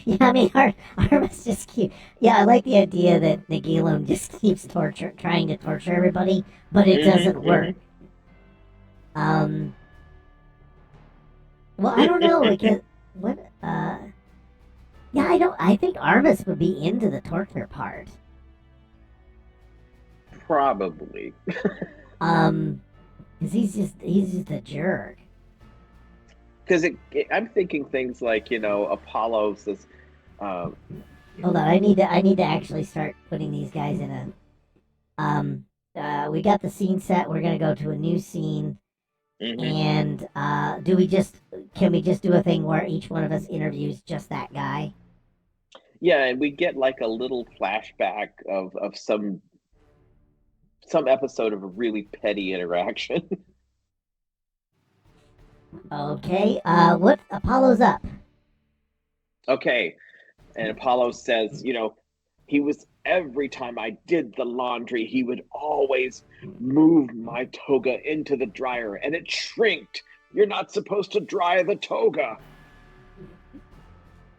Speaker 2: yeah. I mean, Armus just keep. Yeah, I like the idea that Nagilum just keeps trying to torture everybody, but it doesn't work.
Speaker 1: Hmm.
Speaker 2: Um, well, I don't know. Like, what? Yeah, I don't. I think Armus would be into the torture part.
Speaker 1: Probably.
Speaker 2: Um, because he's just a jerk.
Speaker 1: Because I'm thinking things like, Apollo says, um,
Speaker 2: Hold on, I need to actually start putting these guys in a. We got the scene set. We're gonna go to a new scene.
Speaker 1: mhm.
Speaker 2: And can we just do a thing where each one of us interviews just that guy?
Speaker 1: Yeah, and we get like a little flashback of some episode of a really petty interaction.
Speaker 2: Okay. What Apollo's up?
Speaker 1: Okay, and Apollo says, he was every time I did the laundry, he would always move my toga into the dryer and it shrinked. You're not supposed to dry the toga.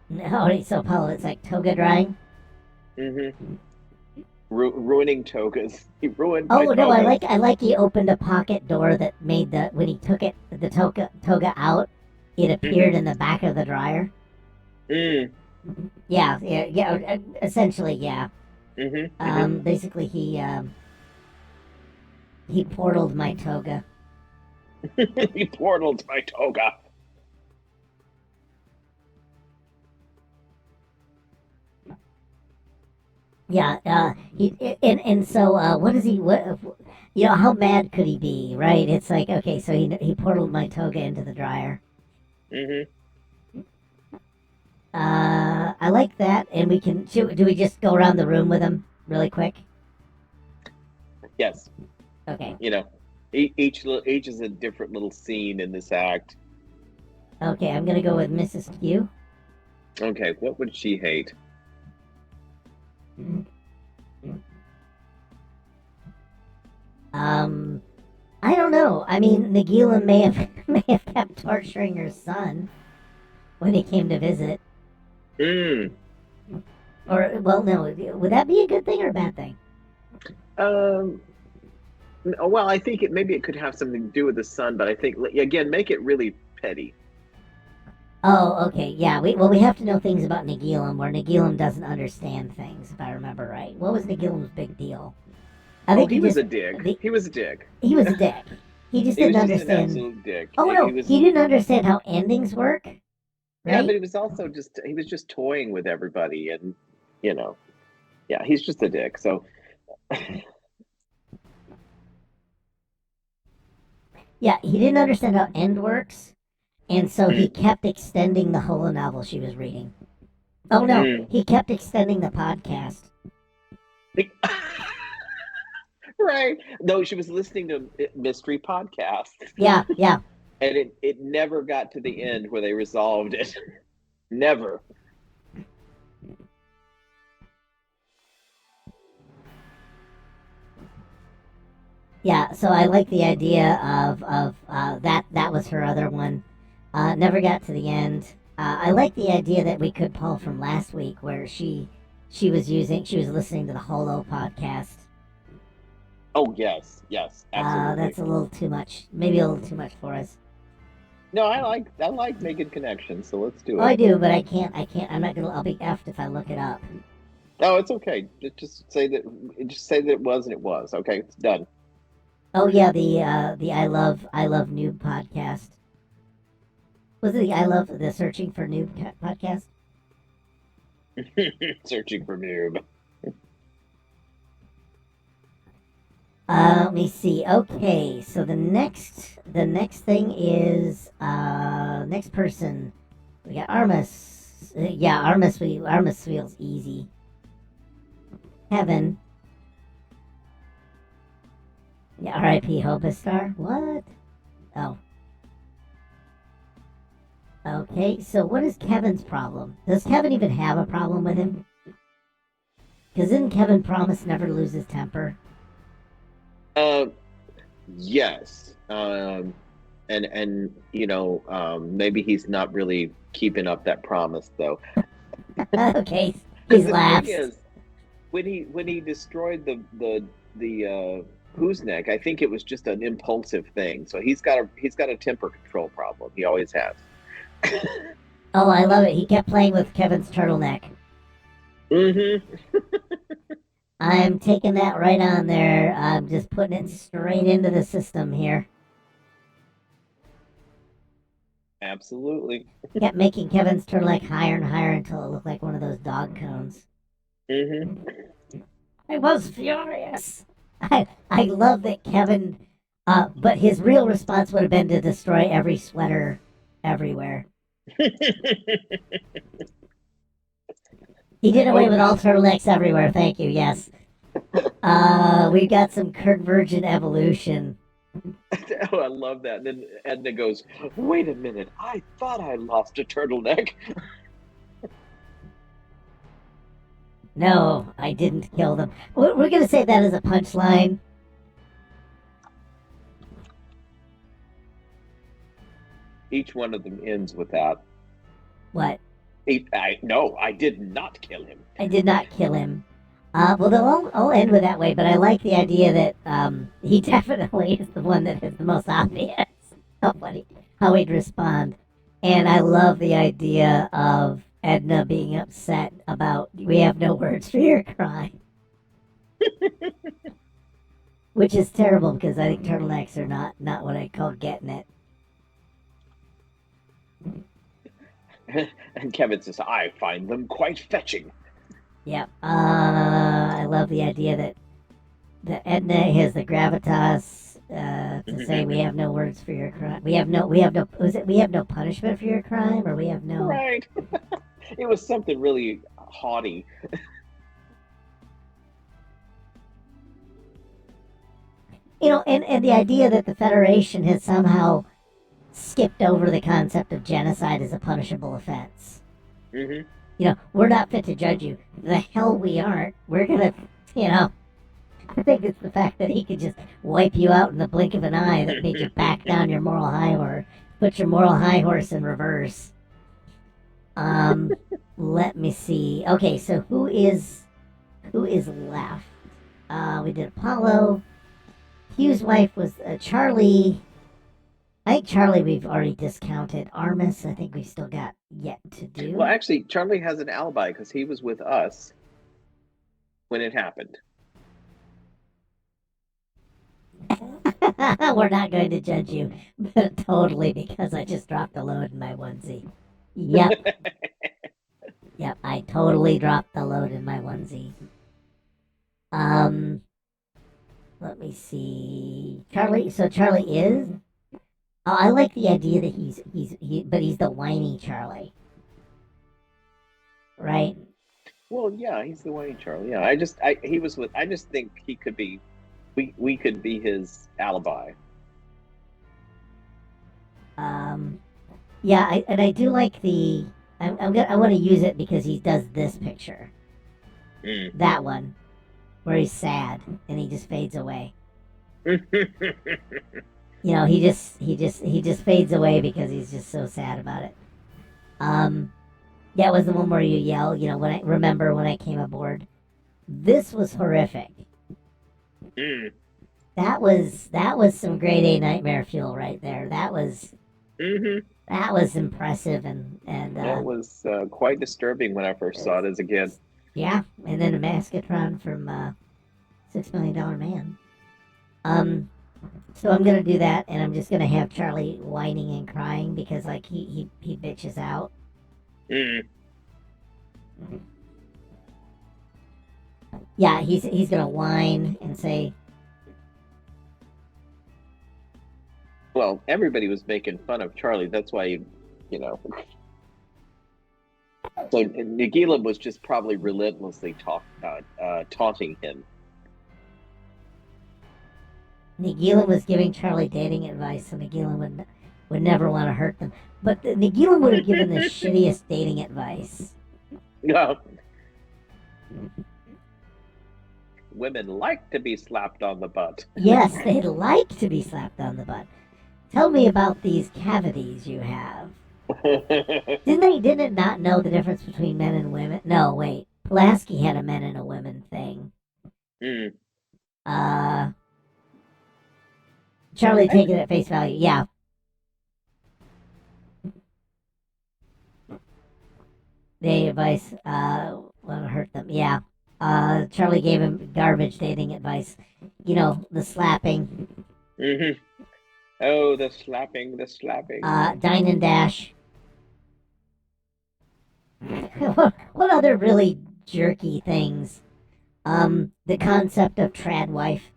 Speaker 2: No, so Apollo, it's like toga drying.
Speaker 1: Hmm. Ruining togas. He ruined my
Speaker 2: Oh no, I
Speaker 1: togas.
Speaker 2: like I like he opened a pocket door that made when he took the toga out, it appeared
Speaker 1: Hmm.
Speaker 2: in the back of the dryer.
Speaker 1: Mm.
Speaker 2: Yeah, yeah, yeah. Essentially, yeah.
Speaker 1: Hmm. Hmm.
Speaker 2: Basically, he portaled my toga.
Speaker 1: He portaled my toga.
Speaker 2: Yeah, and so what is he? How mad could he be? Right? It's like okay, so he portaled my toga into the dryer.
Speaker 1: Hmm.
Speaker 2: I like that, and do we just go around the room with him really quick?
Speaker 1: Yes.
Speaker 2: Okay,
Speaker 1: Each is a different little scene in this act.
Speaker 2: okay, I'm gonna go with Mrs. Q.
Speaker 1: Okay, what would she hate?
Speaker 2: Um, I don't know. I mean, Nagila may have may have kept torturing her son when he came to visit,
Speaker 1: Mm.
Speaker 2: or well, no, would that be a good thing or a bad thing?
Speaker 1: Um, Well, I think maybe it could have something to do with the sun, but I think again, make it really petty.
Speaker 2: Oh, okay, yeah. We have to know things about Nagilum, where Nagilum doesn't understand things, if I remember right. What was Nagilum's big deal? I
Speaker 1: Oh,
Speaker 2: think he
Speaker 1: he was
Speaker 2: just
Speaker 1: a dick. He was a dick.
Speaker 2: he was a dick. He just
Speaker 1: He
Speaker 2: didn't
Speaker 1: was just an
Speaker 2: understand.
Speaker 1: absolute dick.
Speaker 2: Oh
Speaker 1: He
Speaker 2: no,
Speaker 1: was,
Speaker 2: he didn't understand how endings work,
Speaker 1: yeah,
Speaker 2: right?
Speaker 1: but he was just toying with everybody, and you know, yeah, he's just a dick. So,
Speaker 2: Yeah, he didn't understand how end works, and so he
Speaker 1: mm,
Speaker 2: kept extending the holonovel she was reading. Oh no,
Speaker 1: mm.
Speaker 2: he kept extending the podcast.
Speaker 1: Right. No, she was listening to mystery podcasts,
Speaker 2: Yeah, yeah.
Speaker 1: and it never got to the end where they resolved it. Never.
Speaker 2: Yeah, so I like the idea of that was her other one. Never got to the end. I like the idea that we could pull from last week where she was listening to the Holo podcast.
Speaker 1: Oh yes, yes, absolutely.
Speaker 2: That's a little too much. Maybe a little too much for us.
Speaker 1: No, I like making connections, so let's do
Speaker 2: Oh,
Speaker 1: it.
Speaker 2: I do, but I can't. I'm not gonna. I'll be effed if I look it up.
Speaker 1: No, it's okay. Just say that it was and it was. Okay, it's done.
Speaker 2: Oh yeah, the I love noob podcast. Was it the I love the searching for noob podcast?
Speaker 1: Searching for noob.
Speaker 2: Let me see. Okay, so the next thing is next person. We got Armus. Yeah, Armus feels easy. Heaven. Yeah, R.I.P. Hobistar. What? Oh. Okay, so what is Kevin's problem? Does Kevin even have a problem with him? Because didn't Kevin promise never to lose his temper?
Speaker 1: Uh, yes. And maybe he's not really keeping up that promise though.
Speaker 2: Okay,
Speaker 1: Because
Speaker 2: he's
Speaker 1: the thing
Speaker 2: laughs.
Speaker 1: is, when he destroyed the who's neck, I think it was just an impulsive thing. So he's got a temper control problem. He always has.
Speaker 2: Oh, I love it. He kept playing with Kevin's turtleneck.
Speaker 1: Mm-hmm.
Speaker 2: I'm taking that right on there. I'm just putting it straight into the system here.
Speaker 1: Absolutely.
Speaker 2: Kept making Kevin's turtleneck higher and higher until it looked like one of those dog cones.
Speaker 1: Mm-hmm.
Speaker 2: I was furious. I love that Kevin, but his real response would have been to destroy every sweater everywhere. He did away
Speaker 1: Oh
Speaker 2: with all
Speaker 1: God.
Speaker 2: turtlenecks everywhere. Thank you. Yes. We got some Kirk Virgin evolution.
Speaker 1: Oh, I love that. And then Edna goes, "Wait a minute! I thought I lost a turtleneck."
Speaker 2: No, I didn't kill them. We're gonna say that as a punchline.
Speaker 1: Each one of them ends with that.
Speaker 2: What?
Speaker 1: No, I did not kill him.
Speaker 2: I did not kill him. Well, they'll all end with that way, but I like the idea that he definitely is the one that is the most obvious of how he'd respond. And I love the idea of Edna being upset about we have no words for your crime. Which is terrible because I think turtlenecks are not what I call getting it.
Speaker 1: And Kevin says, "I find them quite fetching."
Speaker 2: Yep. I love the idea that Edna has the gravitas to say we have no words for your crime. We have no punishment for your crime, or we have no.
Speaker 1: Right. It was something really haughty.
Speaker 2: And the idea that the Federation has somehow skipped over the concept of genocide as a punishable offense.
Speaker 1: Mm-hmm.
Speaker 2: We're not fit to judge you. The hell we aren't. We're gonna, I think it's the fact that he could just wipe you out in the blink of an eye that made you back down your moral high horse, put your moral high horse in reverse. Let me see. Okay, so who is left? We did Apollo, Hugh's wife was Charlie. I think Charlie we've already discounted. Armis, I think we've still got yet to do.
Speaker 1: Well, actually, Charlie has an alibi because he was with us when it happened.
Speaker 2: We're not going to judge you, but totally, because I just dropped a load in my onesie. Yep. Yep, I totally dropped the load in my onesie. Let me see. Charlie, so Charlie is? Oh, I like the idea that but he's the whiny Charlie. Right?
Speaker 1: Well, yeah, he's the whiny Charlie. Yeah, I just think he could be, we could be his alibi.
Speaker 2: Yeah, and I do like the. I want to use it because he does this picture. That one, where he's sad and he just fades away. You know, he just fades away because he's just so sad about it. Yeah, it was the one where you yell. You know, when I came aboard, this was horrific. That was some grade A nightmare fuel right there. That was. That was impressive and
Speaker 1: that was quite disturbing when I first saw it as a kid.
Speaker 2: Yeah, and then a Maskatron from $6 Million Man. So I'm gonna do that, and I'm just gonna have Charlie whining and crying because like he bitches out. Yeah, he's gonna whine and say.
Speaker 1: Well, everybody was making fun of Charlie. That's why, you know. So Nagila was just probably relentlessly taunting him.
Speaker 2: Nagila was giving Charlie dating advice, so Nagila would never want to hurt them. But Nagila would have given the shittiest dating advice.
Speaker 1: No. Women like to be slapped on the butt.
Speaker 2: Yes, they like to be slapped on the butt. Tell me about these cavities you have. Didn't it not know the difference between men and women? No, wait. Pulaski had a men and a women thing. Charlie, take it at face value. Yeah. Dating advice, want to hurt them. Yeah. Charlie gave him garbage dating advice. You know, the slapping.
Speaker 1: Oh, the slapping.
Speaker 2: Dine and dash. What other really jerky things? The concept of trad wife.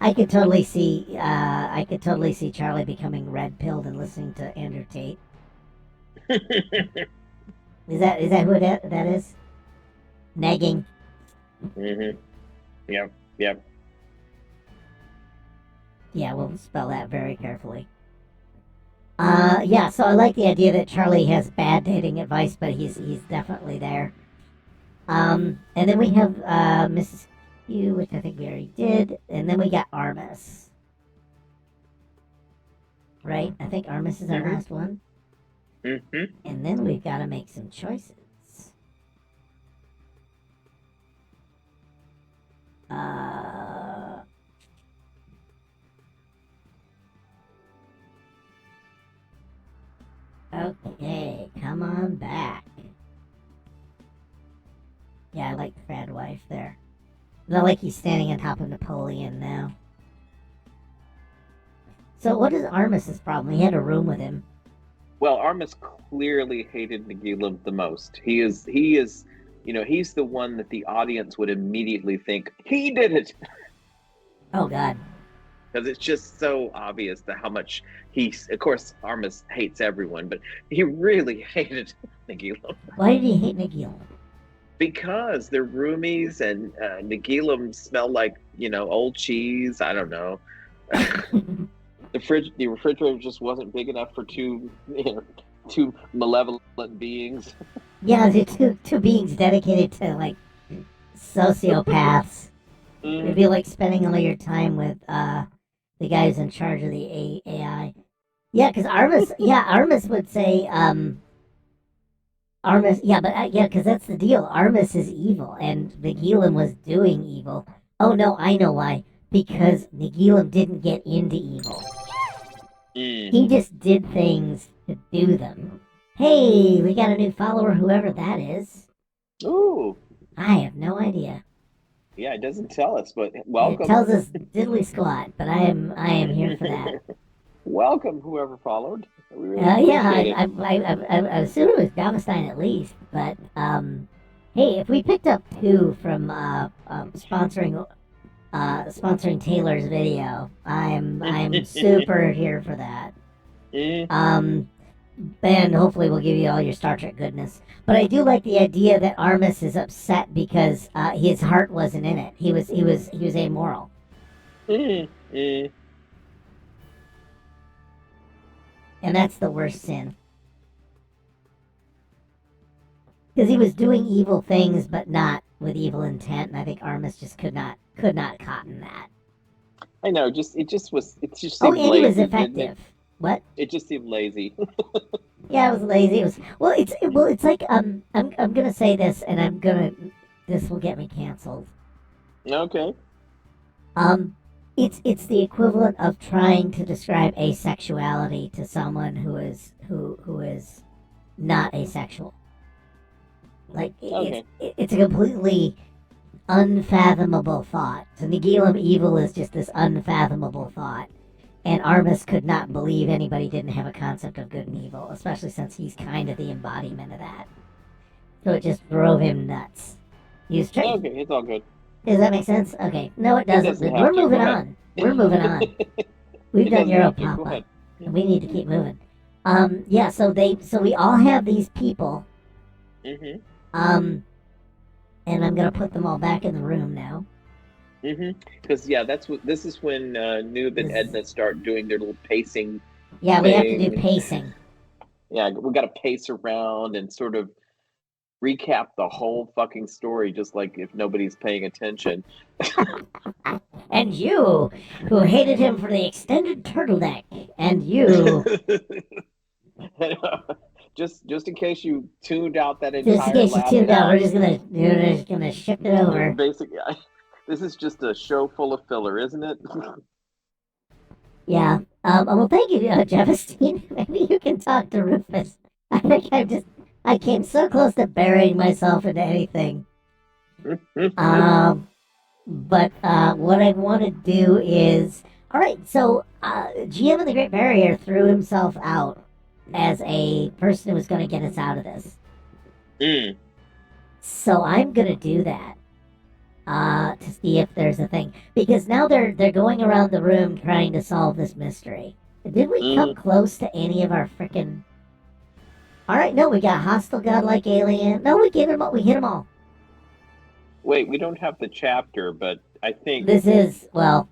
Speaker 2: I could totally see Charlie becoming red pilled and listening to Andrew Tate. Is that who that is? Negging.
Speaker 1: Yep.
Speaker 2: Yeah, we'll spell that very carefully. Yeah, so I like the idea that Charlie has bad dating advice, but he's definitely there. And then we have Mrs. Q, which I think we already did, and then we got Armis. Right? I think Armis is our last one. And then we've got to make some choices. Okay, come on back. Yeah, I like the trad wife there. Not like he's standing on top of Napoleon now. So what is Armis's problem? He had a room with him.
Speaker 1: Well, Armis clearly hated Nagila the most. He is, you know, he's the one that the audience would immediately think, he did it!
Speaker 2: Oh, God.
Speaker 1: Because it's just so obvious that how much of course, Armis hates everyone, but he really hated Nagila.
Speaker 2: Why did he hate Nagila?
Speaker 1: Because they're roomies and Nagila smell like, you know, old cheese. I don't know. The refrigerator just wasn't big enough for two malevolent beings.
Speaker 2: Yeah, the two beings dedicated to like sociopaths. It'd be like spending all your time with the guy who's in charge of the AI. Yeah, because Armis would say Armis. Yeah, but because that's the deal. Armis is evil, and Nagila was doing evil. Oh no, I know why. Because Nagilum didn't get into evil. He just did things to do them. Hey, we got a new follower, whoever that is.
Speaker 1: Ooh.
Speaker 2: I have no idea.
Speaker 1: Yeah, it doesn't tell us, but
Speaker 2: It
Speaker 1: welcome.
Speaker 2: tells us diddly squat, but I am here for that.
Speaker 1: Welcome, whoever followed. We really appreciate it.
Speaker 2: I assume it was Gamestein at least, but hey, if we picked up 2 from sponsoring Taylor's video, I'm super here for that. And hopefully we'll give you all your Star Trek goodness. But I do like the idea that Armus is upset because his heart wasn't in it. He was amoral. And that's the worst sin. Because he was doing evil things, but not with evil intent. And I think Armus just could not cotton that.
Speaker 1: I know. It just seemed
Speaker 2: and
Speaker 1: lazy,
Speaker 2: he was effective. What?
Speaker 1: It just seemed lazy.
Speaker 2: Yeah, it was lazy. It was it's like I'm gonna say this, and this will get me canceled.
Speaker 1: Okay.
Speaker 2: It's the equivalent of trying to describe asexuality to someone who is not asexual. Like it's a completely unfathomable thought. So Nagilum evil is just this unfathomable thought. And Armus could not believe anybody didn't have a concept of good and evil, especially since he's kind of the embodiment of that. So it just drove him nuts. He was trying.
Speaker 1: Okay, it's all good.
Speaker 2: Does that make sense? Okay. No, it doesn't. We're moving on. We're moving on. We've done Europapa. And we need to keep moving. Yeah, so we all have these people.
Speaker 1: Mm-hmm.
Speaker 2: And I'm gonna put them all back in the room now.
Speaker 1: Because this is when Noob and Edna start doing their little pacing.
Speaker 2: Yeah, we have to do pacing.
Speaker 1: Yeah, we got to pace around and sort of recap the whole fucking story, just like if nobody's paying attention.
Speaker 2: And you, who hated him for the extended turtleneck, and you.
Speaker 1: Just in case you tuned out that entire.
Speaker 2: Just in case you tuned out, we're just gonna shift it over.
Speaker 1: Basically, this is just a show full of filler, isn't it?
Speaker 2: Yeah. Well, thank you, Jefferson. Maybe you can talk to Rufus. I think I came so close to burying myself into anything. But what I want to do is, all right. So, GM of the Great Barrier threw himself out as a person who was going to get us out of this. So I'm going to do that. To see if there's a thing, because now they're going around the room trying to solve this mystery. Did we come close to any of our frickin'? All right, no, we got hostile godlike alien. No, we hit them all.
Speaker 1: Wait, we don't have the chapter, but I think
Speaker 2: this is well.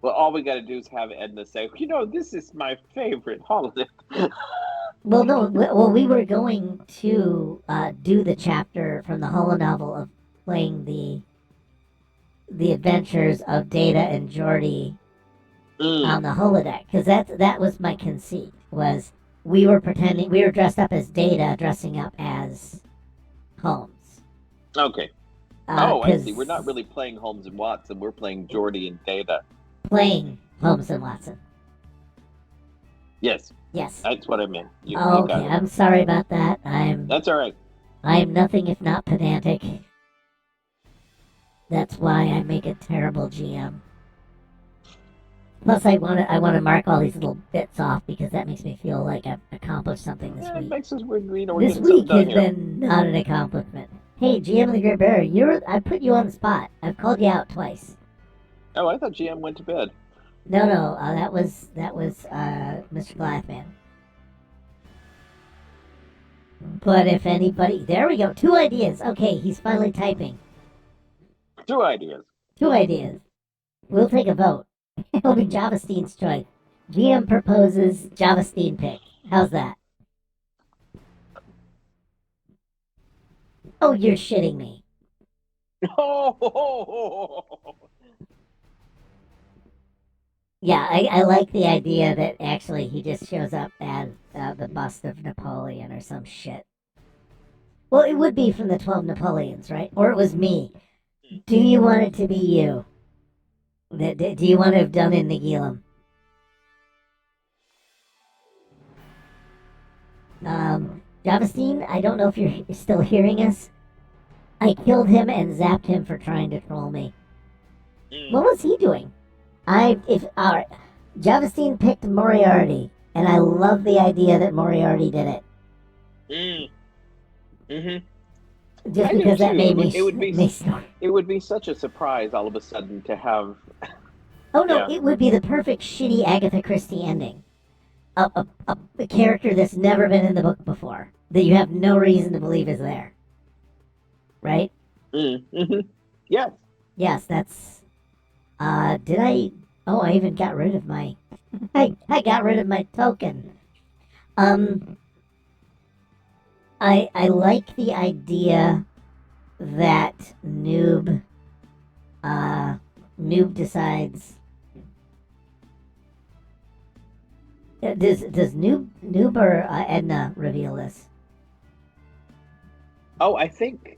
Speaker 1: All we got to do is have Edna say, this is my favorite holiday.
Speaker 2: Well, no, we were going to do the chapter from the holonovel of playing the adventures of Data and Geordi on the holodeck, because that was my conceit. Was we were dressed up as Data, dressing up as Holmes.
Speaker 1: Okay. I see. We're not really playing Holmes and Watson. We're playing Geordi and Data.
Speaker 2: Playing Holmes and Watson.
Speaker 1: Yes.
Speaker 2: Yes.
Speaker 1: That's what I meant.
Speaker 2: Okay, I'm sorry about that.
Speaker 1: That's all right.
Speaker 2: I am nothing if not pedantic. That's why I make a terrible GM. Plus, I want to mark all these little bits off because that makes me feel like I've accomplished something this week.
Speaker 1: It makes us, we're
Speaker 2: this week has been not an accomplishment. Hey, GM of the Great Barrier, I put you on the spot. I've called you out twice.
Speaker 1: Oh, I thought GM went to bed.
Speaker 2: No, that was Mr. Glathman. But if anybody, there we go. 2 ideas. Okay, he's finally typing.
Speaker 1: 2 ideas.
Speaker 2: 2 ideas. We'll take a vote. It'll be Javasteen's choice. GM proposes Javasteen pick. How's that? Oh, you're shitting me. Yeah, I like the idea that actually he just shows up as the bust of Napoleon or some shit. Well, it would be from the 12 Napoleons, right? Or it was me. Do you want it to be you? Do you want to have done in Nagilum? Javastine, I don't know if you're still hearing us. I killed him and zapped him for trying to troll me. What was he doing? Alright. Javastine picked Moriarty, and I love the idea that Moriarty did it. Just
Speaker 1: I
Speaker 2: because
Speaker 1: do
Speaker 2: that
Speaker 1: too.
Speaker 2: made me
Speaker 1: It would be such a surprise all of a sudden to have.
Speaker 2: Oh no,
Speaker 1: Yeah.
Speaker 2: it would be the perfect shitty Agatha Christie ending. A character that's never been in the book before, that you have no reason to believe is there. Right?
Speaker 1: Yes.
Speaker 2: Yes, that's. Did I? Oh, I even got rid of my. I got rid of my token. I like the idea that Noob decides. Does Noob or Edna reveal this?
Speaker 1: Oh, I think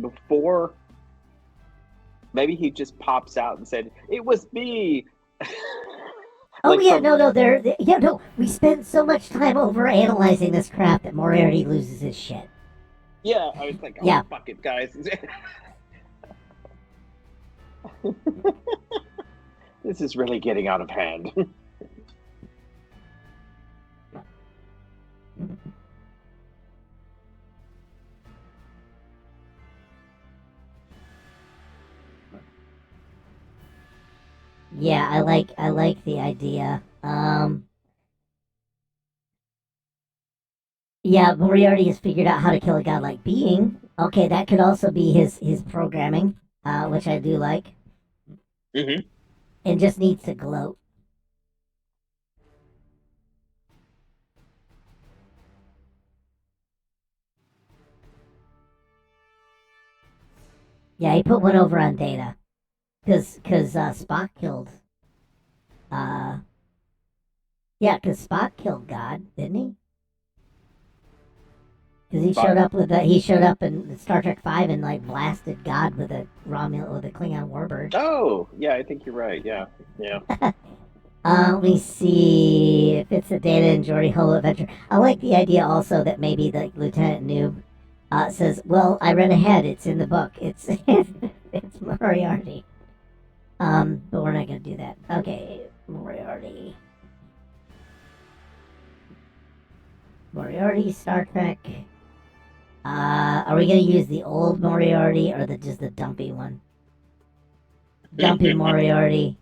Speaker 1: before maybe he just pops out and said it was me.
Speaker 2: Oh
Speaker 1: Like
Speaker 2: yeah,
Speaker 1: from
Speaker 2: no. We spend so much time over analyzing this crap that Moriarty loses his shit.
Speaker 1: yeah, I was like, oh
Speaker 2: Yeah.
Speaker 1: fuck it, guys. This is really getting out of hand.
Speaker 2: Yeah, I like the idea. Yeah, Moriarty has figured out how to kill a godlike being. Okay, that could also be his programming, which I do like.
Speaker 1: Mm-hmm.
Speaker 2: And just needs to gloat. Yeah, he put one over on Data, cause Spock killed. Uh, yeah, cause Spock killed God, didn't he? Because he showed up in Star Trek Five and like blasted God with a Klingon warbird.
Speaker 1: Oh, yeah, I think you're right. Yeah, yeah.
Speaker 2: Let me see if it's a Data and Geordi Holo adventure. I like the idea also that maybe the Lieutenant Noob says, "Well, I read ahead. It's in the book. It's it's Moriarty." But we're not gonna do that. Okay, Moriarty, Star Trek. Are we gonna use the old Moriarty or just the dumpy one? Dumpy Moriarty.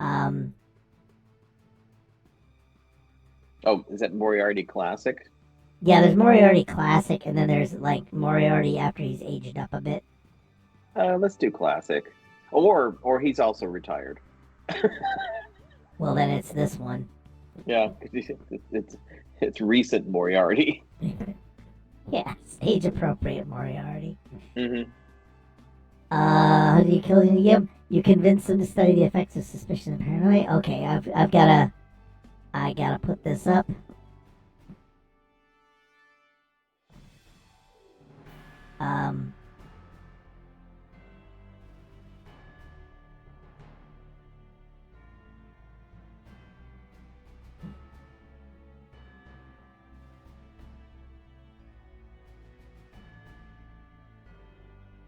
Speaker 1: Oh, is that Moriarty Classic?
Speaker 2: Yeah, there's Moriarty Classic, and then there's like Moriarty after he's aged up a bit.
Speaker 1: Let's do Classic, or he's also retired.
Speaker 2: Well, then it's this one.
Speaker 1: Yeah, it's recent Moriarty.
Speaker 2: Yes, age appropriate Moriarty.
Speaker 1: Mm-hmm.
Speaker 2: How do you kill the game? You convince them to study the effects of suspicion and paranoia. Okay, I gotta put this up.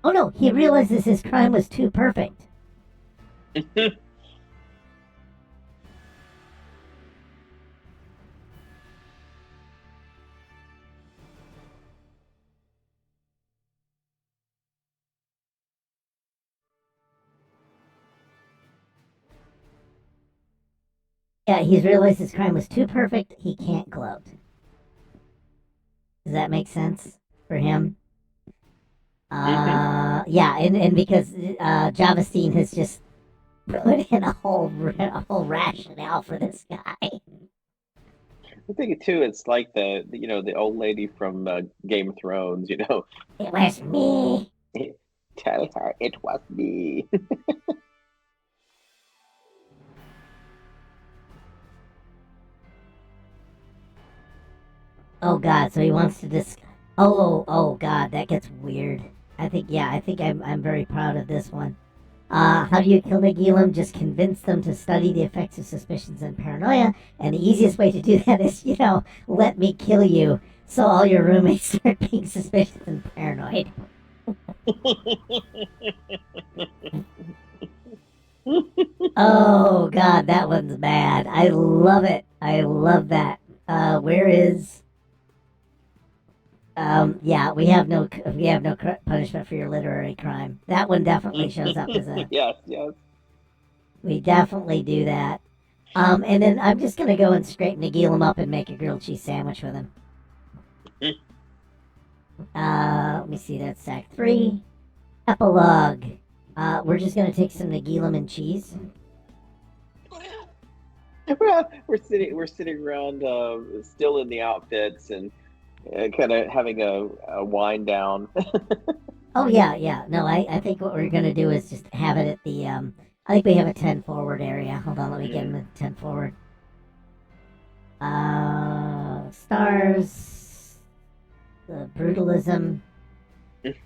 Speaker 2: Oh no, he realizes his crime was too perfect. Yeah, he's realized his crime was too perfect, he can't gloat. Does that make sense for him? Yeah, and because Javastine has just put in a whole rationale for this guy.
Speaker 1: I think too. It's like the old lady from Game of Thrones.
Speaker 2: It was me.
Speaker 1: Tell her it was me.
Speaker 2: Oh God! So he wants to oh God, that gets weird. I think I'm very proud of this one. How do you kill Nagilum? Just convince them to study the effects of suspicions and paranoia, and the easiest way to do that is, let me kill you, so all your roommates start being suspicious and paranoid. Oh God, that one's bad. I love it. I love that. Where is? Yeah, we have no punishment for your literary crime. That one definitely shows up as a.
Speaker 1: Yes, yes.
Speaker 2: We definitely do that. And then I'm just gonna go and scrape Nagilum up and make a grilled cheese sandwich with him. Let me see. That's Act 3. Epilogue. We're just gonna take some Nagilum and cheese.
Speaker 1: We're sitting around, still in the outfits and kind of having a wind down.
Speaker 2: Oh yeah, yeah. No, I think what we're gonna do is just have it at the. I think we have a 10 forward area. Hold on, let me get him a 10 forward. Stars. The brutalism.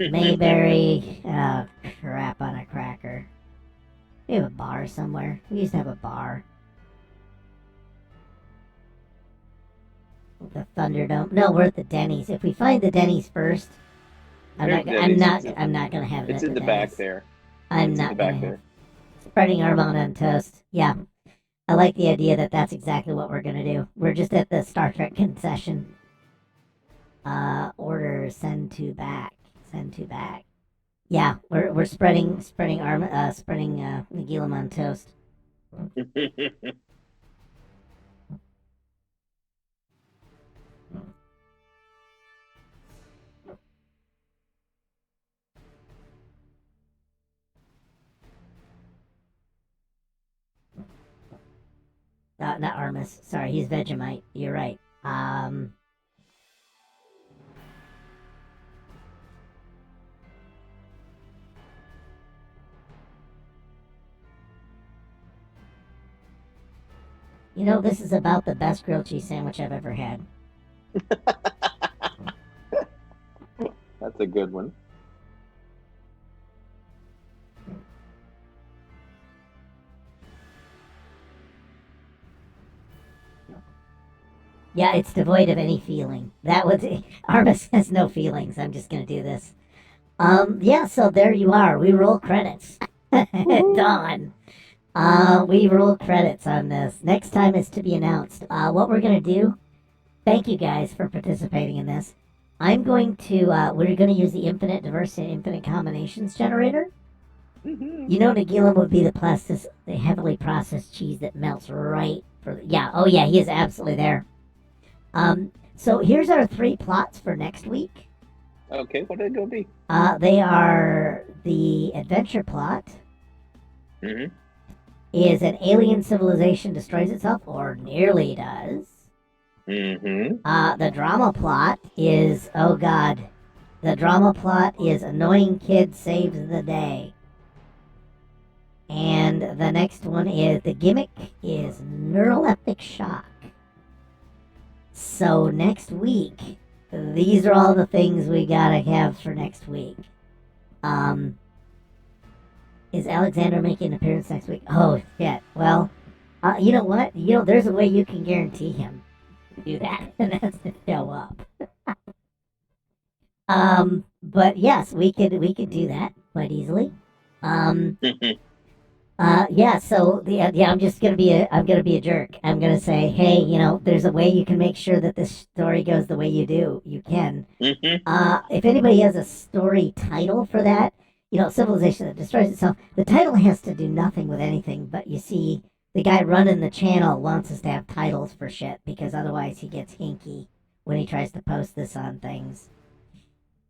Speaker 2: Mayberry. Oh, crap on a cracker. We have a bar somewhere. We used to have a bar. The Thunderdome. No, we're at the Denny's. If we find the Denny's first, I'm not gonna have it
Speaker 1: It's
Speaker 2: at
Speaker 1: in
Speaker 2: the
Speaker 1: the back
Speaker 2: Denny's.
Speaker 1: there.
Speaker 2: I'm
Speaker 1: It's in the
Speaker 2: not gonna
Speaker 1: back
Speaker 2: have
Speaker 1: there.
Speaker 2: spreading Armada on toast. Yeah, I like the idea that that's exactly what we're gonna do. We're just at the Star Trek concession. Order send to back. Send to back. Yeah, we're spreading Nagilum on toast. Not Armus. Sorry, he's Vegemite. You're right. This is about the best grilled cheese sandwich I've ever had.
Speaker 1: That's a good one.
Speaker 2: Yeah, it's devoid of any feeling. That was Armus has no feelings. I'm just gonna do this. Yeah. So there you are. We roll credits. Dawn. We roll credits on this. Next time is to be announced. What we're gonna do. Thank you guys for participating in this. We're gonna use the infinite diversity and infinite combinations generator. Nagilum would be the heavily processed cheese that melts right for. Yeah. Oh yeah, he is absolutely there. So here's our 3 plots for next week.
Speaker 1: Okay, what did it go be?
Speaker 2: They are the adventure plot
Speaker 1: Mm-hmm.
Speaker 2: is an alien civilization destroys itself or nearly does.
Speaker 1: Mm-hmm.
Speaker 2: The drama plot is the drama plot is annoying kid saves the day. And the next one is the gimmick is neuroleptic shock. So next week, these are all the things we gotta have for next week. Is Alexander making an appearance next week? Oh shit. Well, you know what? There's a way you can guarantee him to do that, and that's to show up. But yes, we could do that quite easily. Yeah. So I'm just I'm gonna be a jerk. I'm gonna say, hey, there's a way you can make sure that this story goes the way you do. You can. If anybody has a story title for that, civilization that destroys itself, the title has to do nothing with anything. But you see, the guy running the channel wants us to have titles for shit because otherwise he gets hinky when he tries to post this on things.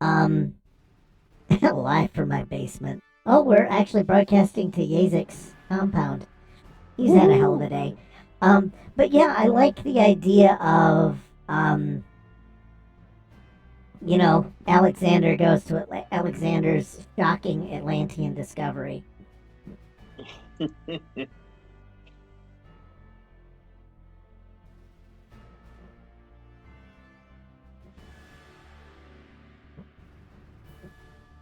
Speaker 2: Live from my basement. Oh, we're actually broadcasting to Yazik's compound. He's had a hell of a day. But yeah, I like the idea of, Alexander goes to Alexander's shocking Atlantean discovery.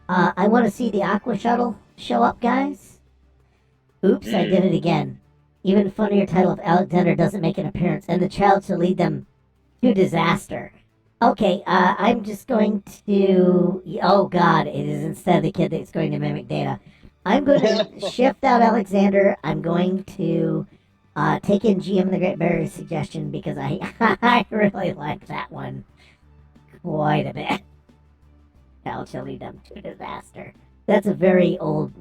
Speaker 2: I want to see the Aqua Shuttle show up, guys. Oops, I did it again. Even funnier title if Alexander doesn't make an appearance and the child to lead them to disaster. Okay, I'm just going to. Oh God, it is instead the kid that's going to mimic Data. I'm going to shift out Alexander. I'm going to take in GM the Great Barrier's suggestion because I I really like that one quite a bit. Child shall lead them to disaster. That's a very old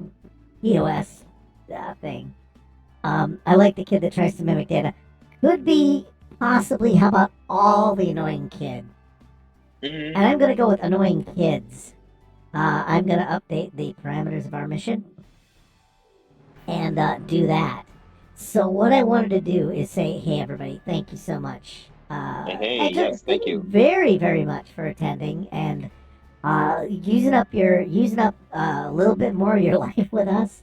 Speaker 2: EOS thing. I like the kid that tries to mimic Data. Could be possibly. How about all the annoying kid? And I'm going to go with annoying kids. I'm going to update the parameters of our mission and do that. So what I wanted to do is say, hey everybody, thank you so much.
Speaker 1: Hey, yes, thank you.
Speaker 2: Very, very much for attending and using up a little bit more of your life with us,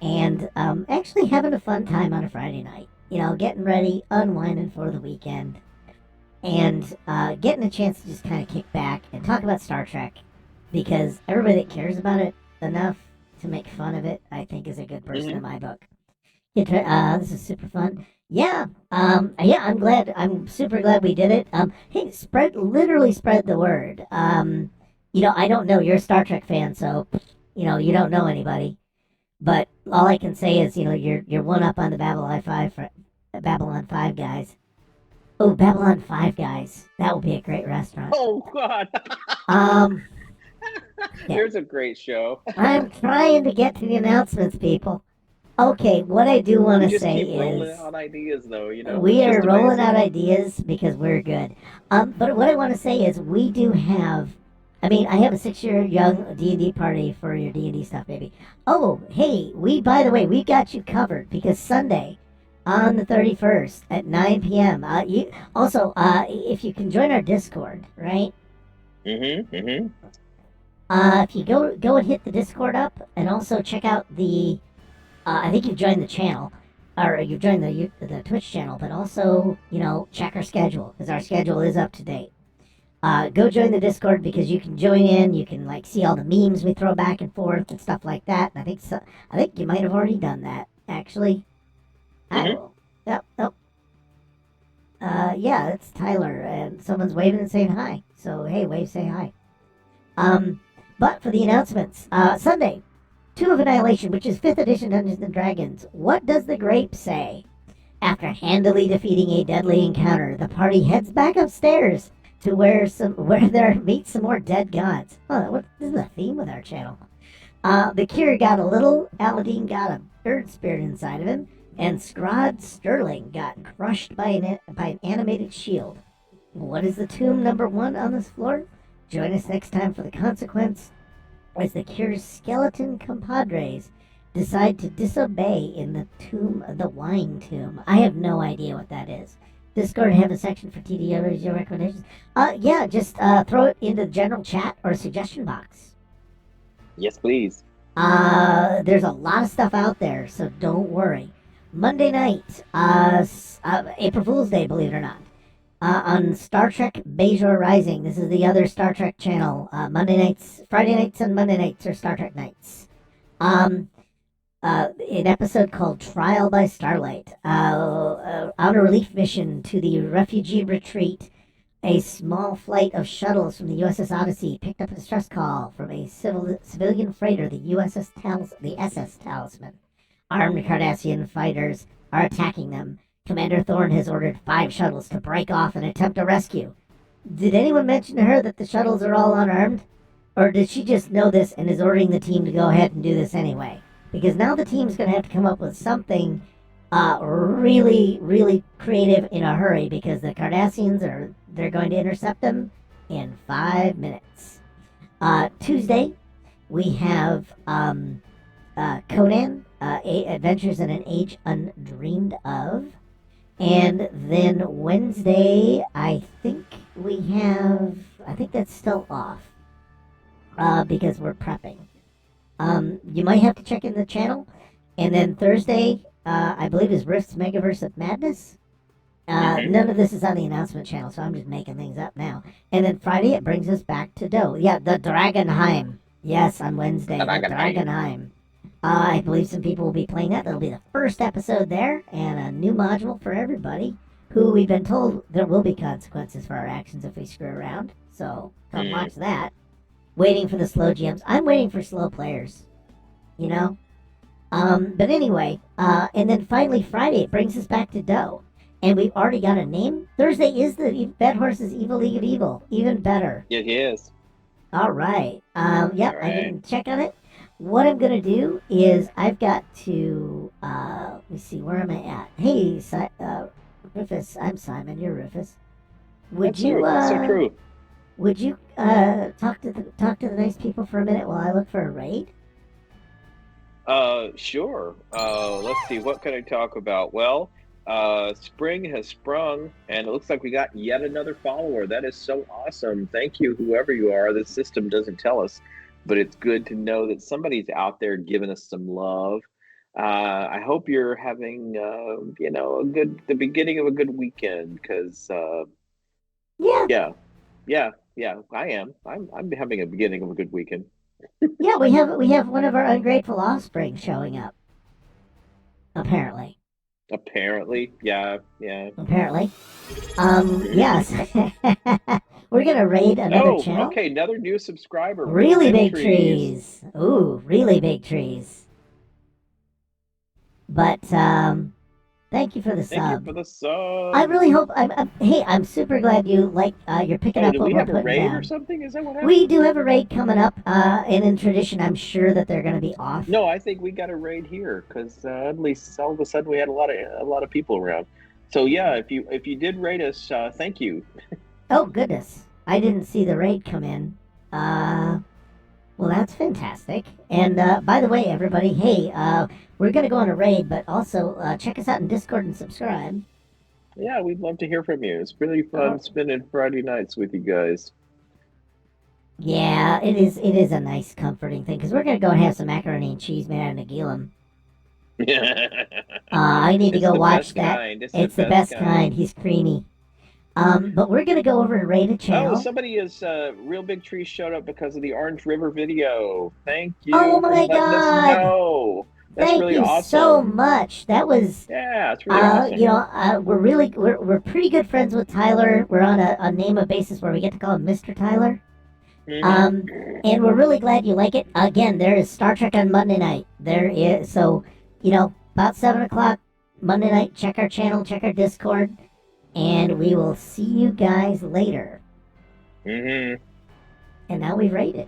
Speaker 2: and actually having a fun time on a Friday night. You know, getting ready, unwinding for the weekend, and getting a chance to just kind of kick back and talk about Star Trek, because everybody that cares about it enough to make fun of it, I think, is a good person in my book. This is super fun. Yeah, yeah, I'm super glad we did it. Hey, literally spread the word. You know, I don't know, you're a Star Trek fan, so, you know, you don't know anybody. But all I can say is, you know, you're one up on the Babylon 5 guys. Oh, Babylon 5 guys. That will be a great restaurant.
Speaker 1: Oh God.
Speaker 2: Yeah.
Speaker 1: There's a great show.
Speaker 2: I'm trying to get to the announcements, people. Okay, what I do want to say
Speaker 1: keep rolling
Speaker 2: is
Speaker 1: out ideas, though. You know,
Speaker 2: we
Speaker 1: it's
Speaker 2: are
Speaker 1: just
Speaker 2: rolling
Speaker 1: amazing.
Speaker 2: out ideas because we're good. But what I want to say is we do have. I mean, I have a 6-year young D&D party for your D&D stuff, baby. Oh, hey, by the way, we got you covered because Sunday, on the 31st at 9 p.m. If you can join our Discord, right? If you go and hit the Discord up, and also check out the. I think you've joined the channel, or you've joined the Twitch channel, but also, you know, check our schedule because our schedule is up to date. Go join the Discord because you can join in. You can like see all the memes we throw back and forth and stuff like that. And I think you might have already done that actually. I will. Yep. Yeah, it's Tyler, and someone's waving and saying hi. So hey, wave, say hi. But for the announcements, Sunday, 2 of Annihilation, which is 5th edition Dungeons and Dragons. What does the grape say? After handily defeating a deadly encounter, the party heads back upstairs to where there meets some more dead gods. Oh, this is a theme with our channel. The Cure got a little, Aladdin got a bird spirit inside of him, and Scrod Sterling got crushed by an animated shield. What is the tomb number 1 on this floor? Join us next time for the consequence as the Cure's skeleton compadres decide to disobey in the wine tomb. I have no idea what that is. Discord have a section for TDR's recommendations. Yeah, just throw it into the general chat or suggestion box.
Speaker 1: Yes, please.
Speaker 2: There's a lot of stuff out there, so don't worry. Monday night, April Fool's Day, believe it or not. On Star Trek Bajor Rising. This is the other Star Trek channel. Friday nights and Monday nights are Star Trek nights. An episode called Trial by Starlight. On a relief mission to the refugee retreat, a small flight of shuttles from the USS Odyssey picked up a distress call from a civilian freighter, the SS Talisman. Armed Cardassian fighters are attacking them. Commander Thorne has ordered 5 shuttles to break off and attempt a rescue. Did anyone mention to her that the shuttles are all unarmed? Or did she just know this and is ordering the team to go ahead and do this anyway? Because now the team's going to have to come up with something really, really creative in a hurry because the Cardassians they're going to intercept them in 5 minutes. Tuesday, we have Conan, Adventures in an Age Undreamed Of. And then Wednesday, I think that's still off because we're prepping. You might have to check in the channel. And then Thursday, I believe, is Rift's Megaverse of Madness. None of this is on the announcement channel, so I'm just making things up now. And then Friday, it brings us back to Doe. Yeah, the Dragonheim Yes, on Wednesday, the Dragonheim. I believe some people will be playing that. That'll be the first episode there, and a new module for everybody, who we've been told there will be consequences for our actions if we screw around. So, come watch that. Waiting for the slow GMs. I'm waiting for slow players, you know? But anyway, and then finally Friday, it brings us back to Doe. And we've already got a name. Thursday is the Bed Horse's Evil League of Evil. Even better.
Speaker 1: It is.
Speaker 2: All right. Yep,
Speaker 1: All right.
Speaker 2: I didn't check on it. What I'm going to do is I've got to, let me see, where am I at? Hey, Rufus, I'm Simon, you're Rufus.
Speaker 1: That's so true.
Speaker 2: Would you, talk to the nice people for a minute while I look for a raid?
Speaker 1: Sure. Let's see, what can I talk about? Well, spring has sprung, and it looks like we got yet another follower. That is so awesome. Thank you, whoever you are. The system doesn't tell us, but it's good to know that somebody's out there giving us some love. I hope you're having, the beginning of a good weekend, because, yeah, I am. I'm having a beginning of a good weekend.
Speaker 2: Yeah, we have one of our ungrateful offspring showing up. Apparently.
Speaker 1: Apparently, yeah.
Speaker 2: Apparently. Yes. We're gonna raid another channel.
Speaker 1: Okay, another new subscriber.
Speaker 2: Really big trees. Ooh, really big trees. But thank you for the sub.
Speaker 1: Thank you for the sub.
Speaker 2: I really hope. I'm super glad you like. You're picking up
Speaker 1: do
Speaker 2: what
Speaker 1: we
Speaker 2: we're
Speaker 1: have a
Speaker 2: putting
Speaker 1: raid
Speaker 2: down.
Speaker 1: or something? Is that what happened?
Speaker 2: We do have a raid coming up. And in tradition, I'm sure that they're going to be off.
Speaker 1: No, I think we got a raid here because at least all of a sudden we had a lot of people around. So yeah, if you did raid us, thank you.
Speaker 2: Oh goodness, I didn't see the raid come in. Well, that's fantastic. And by the way, everybody, hey, we're going to go on a raid, but also check us out in Discord and subscribe.
Speaker 1: Yeah, we'd love to hear from you. It's really fun spending Friday nights with you guys.
Speaker 2: Yeah, it is a nice, comforting thing, because we're going to go and have some macaroni and cheese made out of Nagilum. I need to go watch that. It's the best kind. He's creamy. But we're going to go over and raid a channel.
Speaker 1: Oh, somebody is, Real Big Tree showed up because of the Orange River video. Thank you
Speaker 2: for
Speaker 1: letting us know. That's
Speaker 2: Thank
Speaker 1: really
Speaker 2: you
Speaker 1: awesome.
Speaker 2: so much. That was
Speaker 1: it's really awesome.
Speaker 2: We're pretty good friends with Tyler. We're on a name of basis where we get to call him Mr. Tyler. And we're really glad you like it. Again, there is Star Trek on Monday night. There is, so about 7:00 Monday night. Check our channel, check our Discord, and we will see you guys later. And now we've raided.